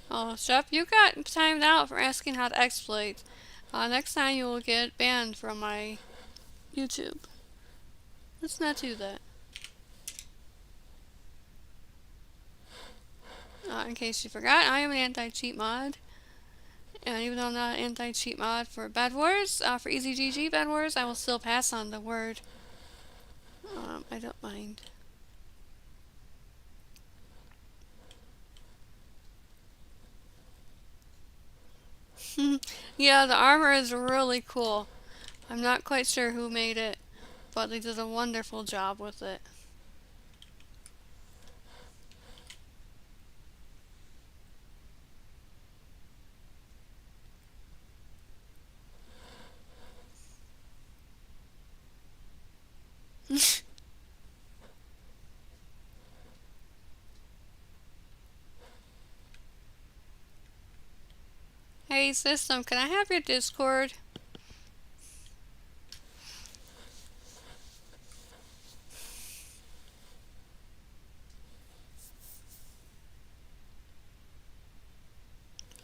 Oh, Shep, you got timed out for asking how to exploit. Next time you will get banned from my YouTube. Let's not do that. In case you forgot, I am an anti-cheat mod. And even though I'm not an anti-cheat mod for Bed Wars, for EasyGG Bed Wars, I will still pass on the word. I don't mind. Yeah, the armor is really cool. I'm not quite sure who made it, but they did a wonderful job with it. Hey system, can I have your Discord?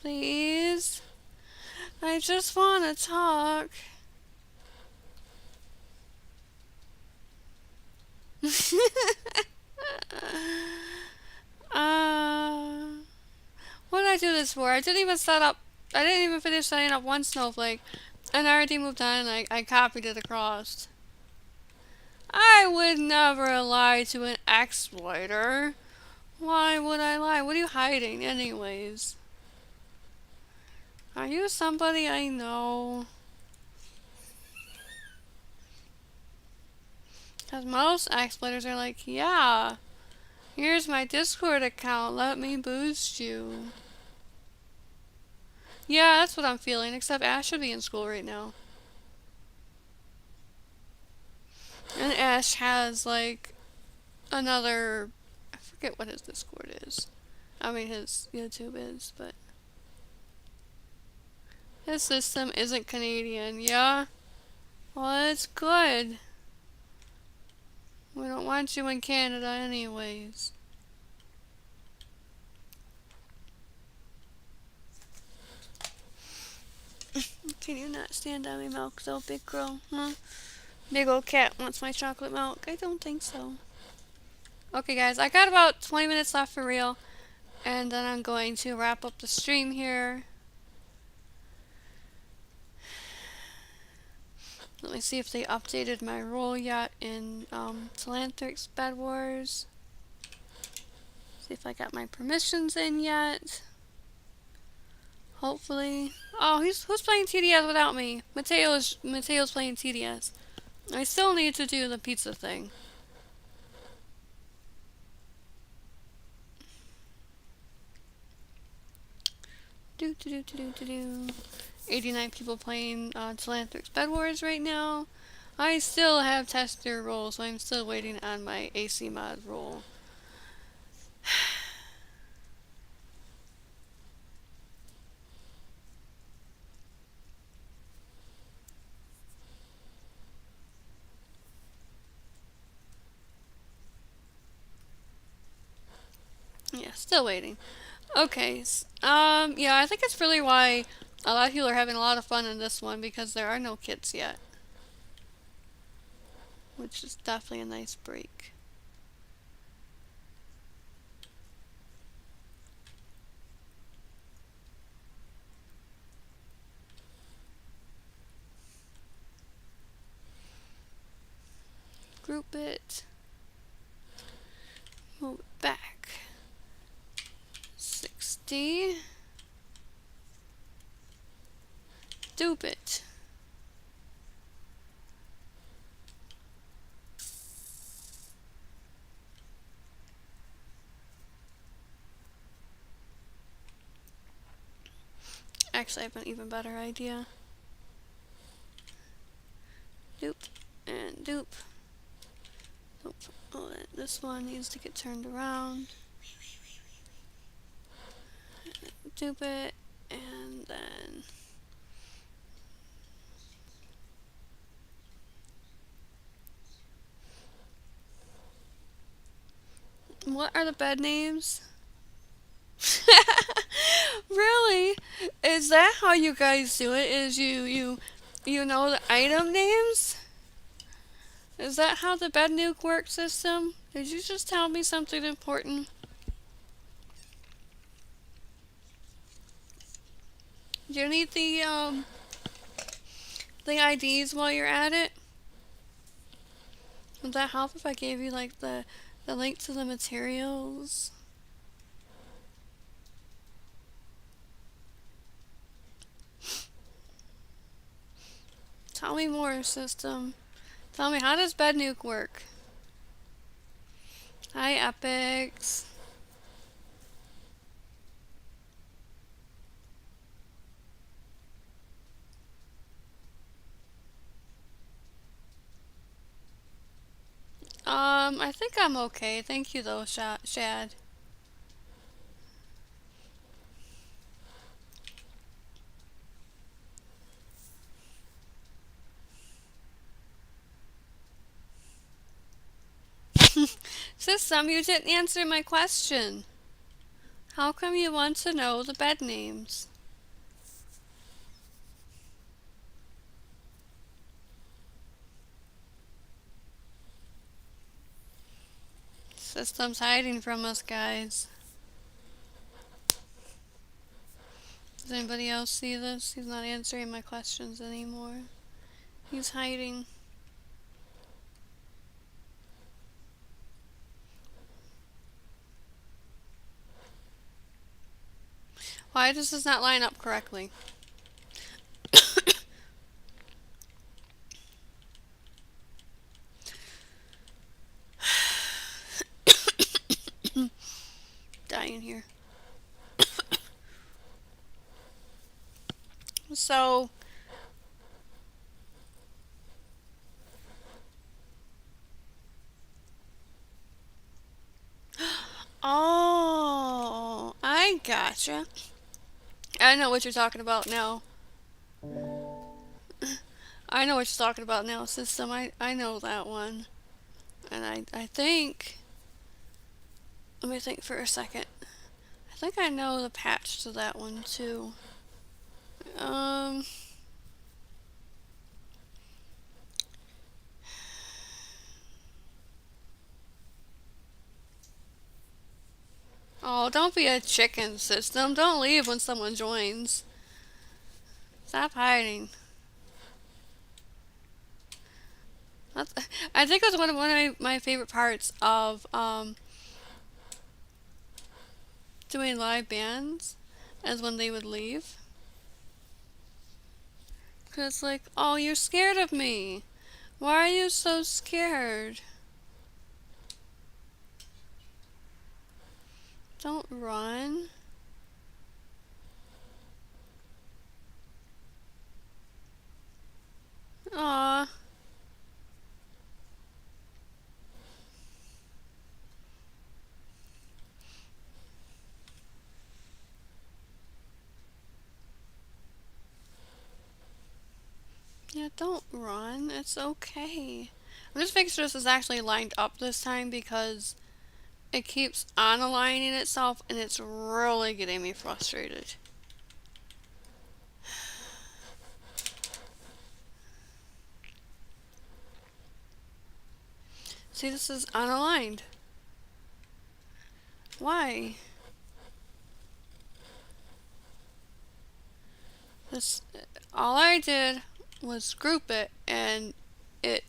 Please? I just want to talk. What did I do this for? I didn't even finish setting up one snowflake, and I already moved on and I copied it across. I would never lie to an exploiter. Why would I lie? What are you hiding anyways? Are you somebody I know? Because most exploiters are like, yeah, here's my Discord account, let me boost you. Yeah, that's what I'm feeling, except Ash should be in school right now. And Ash has, like, another... I forget what his Discord is. I mean, his YouTube is, but... His system isn't Canadian, yeah? Well, it's good. We don't want you in Canada anyways. Can you not stand on my milk though, big girl? Huh? Big old cat wants my chocolate milk. I don't think so. Okay guys, I got about 20 minutes left for real. And then I'm going to wrap up the stream here. Let me see if they updated my role yet in Telanthrics Bed Wars. See if I got my permissions in yet. Hopefully. Oh, who's playing TDS without me? Mateo's playing TDS. I still need to do the pizza thing. Do do do do do do. 89 people playing Telanthrics Bed Wars right now. I still have tester role, so I'm still waiting on my AC mod role. Yeah, still waiting. Okay, yeah, I think it's really why a lot of people are having a lot of fun in this one, because there are no kits yet. Which is definitely a nice break. Group it. Move it back. 60. Dupe it. Actually, I have an even better idea. Dupe and dupe. Oh, this one needs to get turned around. Dupe it, and then what are the bed names? Really? Is that how you guys do it? Is you know the item names? Is that how the bed nuke work system? Did you just tell me something important? Do you need the IDs while you're at it? Would that help if I gave you like the link to the materials? Tell me more, system. Tell me, how does bed nuke work? Hi, Epics. I think I'm okay. Thank you though, Shad. System, you didn't answer my question. How come you want to know the bed names? System's hiding from us, guys. Does anybody else see this? He's not answering my questions anymore. He's hiding. Why does this not line up correctly? Dying here. So oh, I gotcha. I know what you're talking about now. I know what you're talking about now, system. I know that one. And I think, let me think for a second. I think I know the patch to that one too. Don't be a chicken system. Don't leave when someone joins. Stop hiding. That's, I think that's one of my favorite parts of doing live bands, is when they would leave. Cause it's like, oh, you're scared of me. Why are you so scared? Don't run. Aw. Yeah, don't run. It's okay. I'm just making sure this is actually lined up this time because it keeps unaligning itself and it's really getting me frustrated. See, this is unaligned. Why? This, all I did was group it and it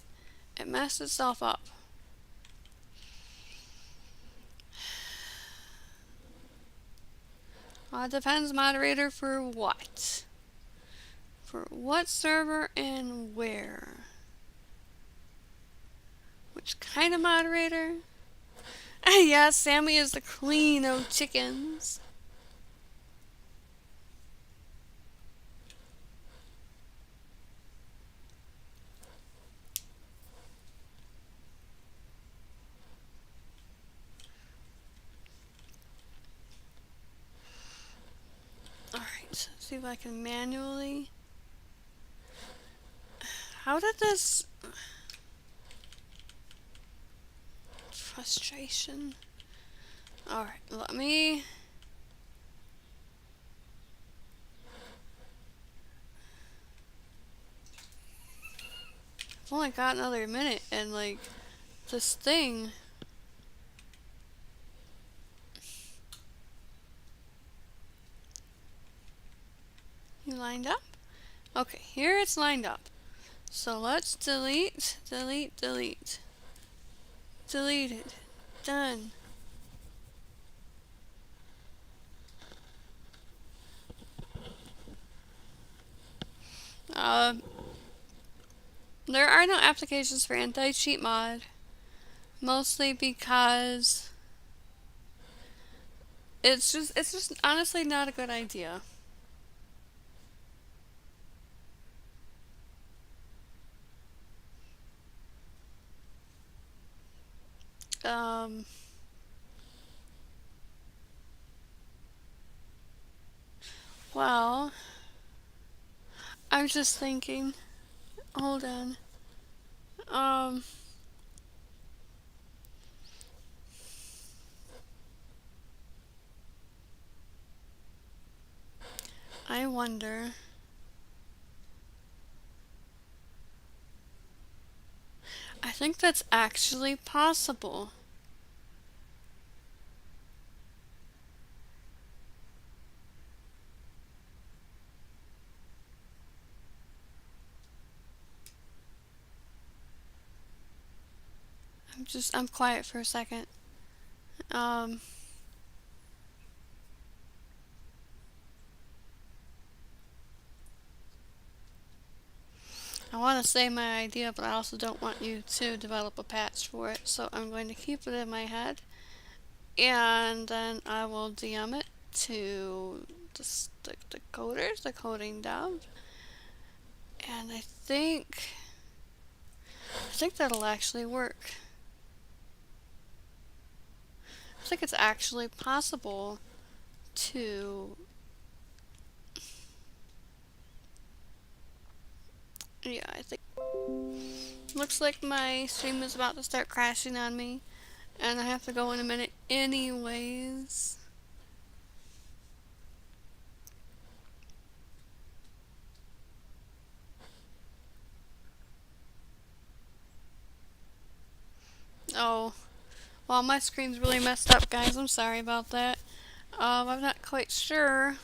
messed itself up. It depends, moderator, for what? For what server and where? Which kind of moderator? Yeah, Sammy is the queen of chickens. Alright, see if I can manually... How did this... Frustration. Alright, let me... I've only got another minute and like, this thing... You lined up? Okay, here it's lined up. So let's delete, delete, delete. Delete it. Done. There are no applications for anti-cheat mod. Mostly because it's just honestly not a good idea. Well, I'm just thinking, hold on. I wonder. I think that's actually possible. I'm quiet for a second. I want to say my idea, but I also don't want you to develop a patch for it, so I'm going to keep it in my head, and then I will DM it to the coders, the coding dev, and I think that'll actually work. I think it's actually possible to... Yeah, I think... Looks like my stream is about to start crashing on me, and I have to go in a minute anyways. Oh, well, my screen's really messed up, guys. I'm sorry about that. I'm not quite sure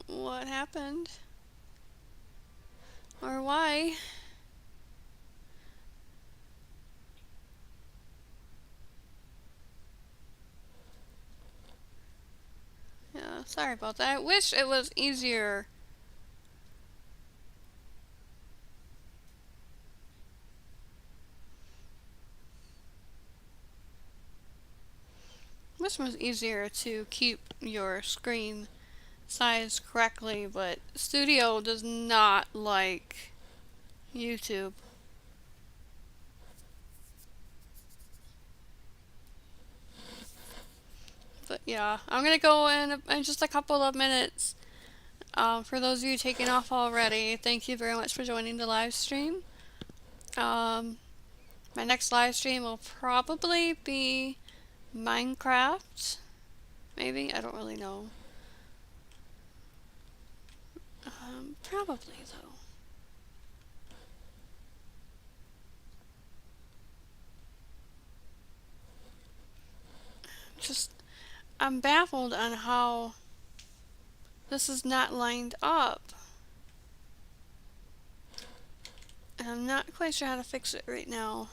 what happened or why. Yeah, sorry about that. I wish it was easier. Wish it was easier to keep your screen size correctly, but Studio does not like YouTube. But yeah, I'm gonna go in just a couple of minutes. For those of you taking off already, thank you very much for joining the live stream. Um, my next live stream will probably be Minecraft. Maybe? I don't really know. Probably though. Just, I'm baffled on how this is not lined up. And I'm not quite sure how to fix it right now.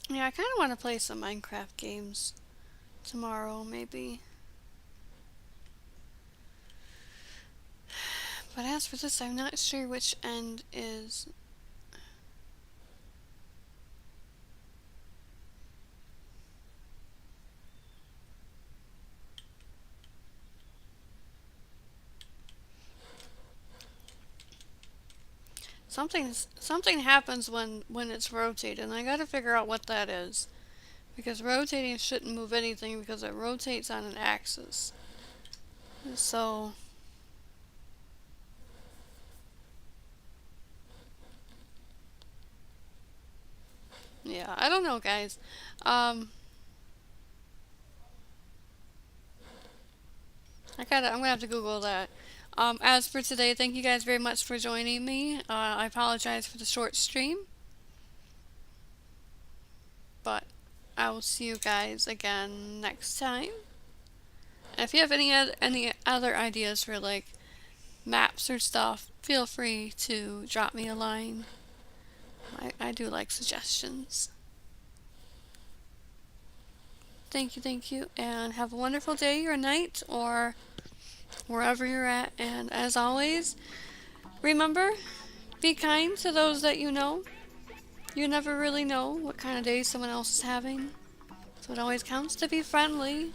Yeah, I kind of want to play some Minecraft games tomorrow, maybe. But as for this, I'm not sure which end is... Something happens when it's rotated, and I gotta figure out what that is. Because rotating shouldn't move anything because it rotates on an axis. So... yeah, I don't know, guys. I'm gonna have to Google that. As for today, thank you guys very much for joining me. I apologize for the short stream, but I will see you guys again next time. And if you have any other ideas for like maps or stuff, feel free to drop me a line. I do like suggestions. Thank you, and have a wonderful day or night or wherever you're at. And as always, remember, be kind to those that you know. You never really know what kind of day someone else is having. So it always counts to be friendly.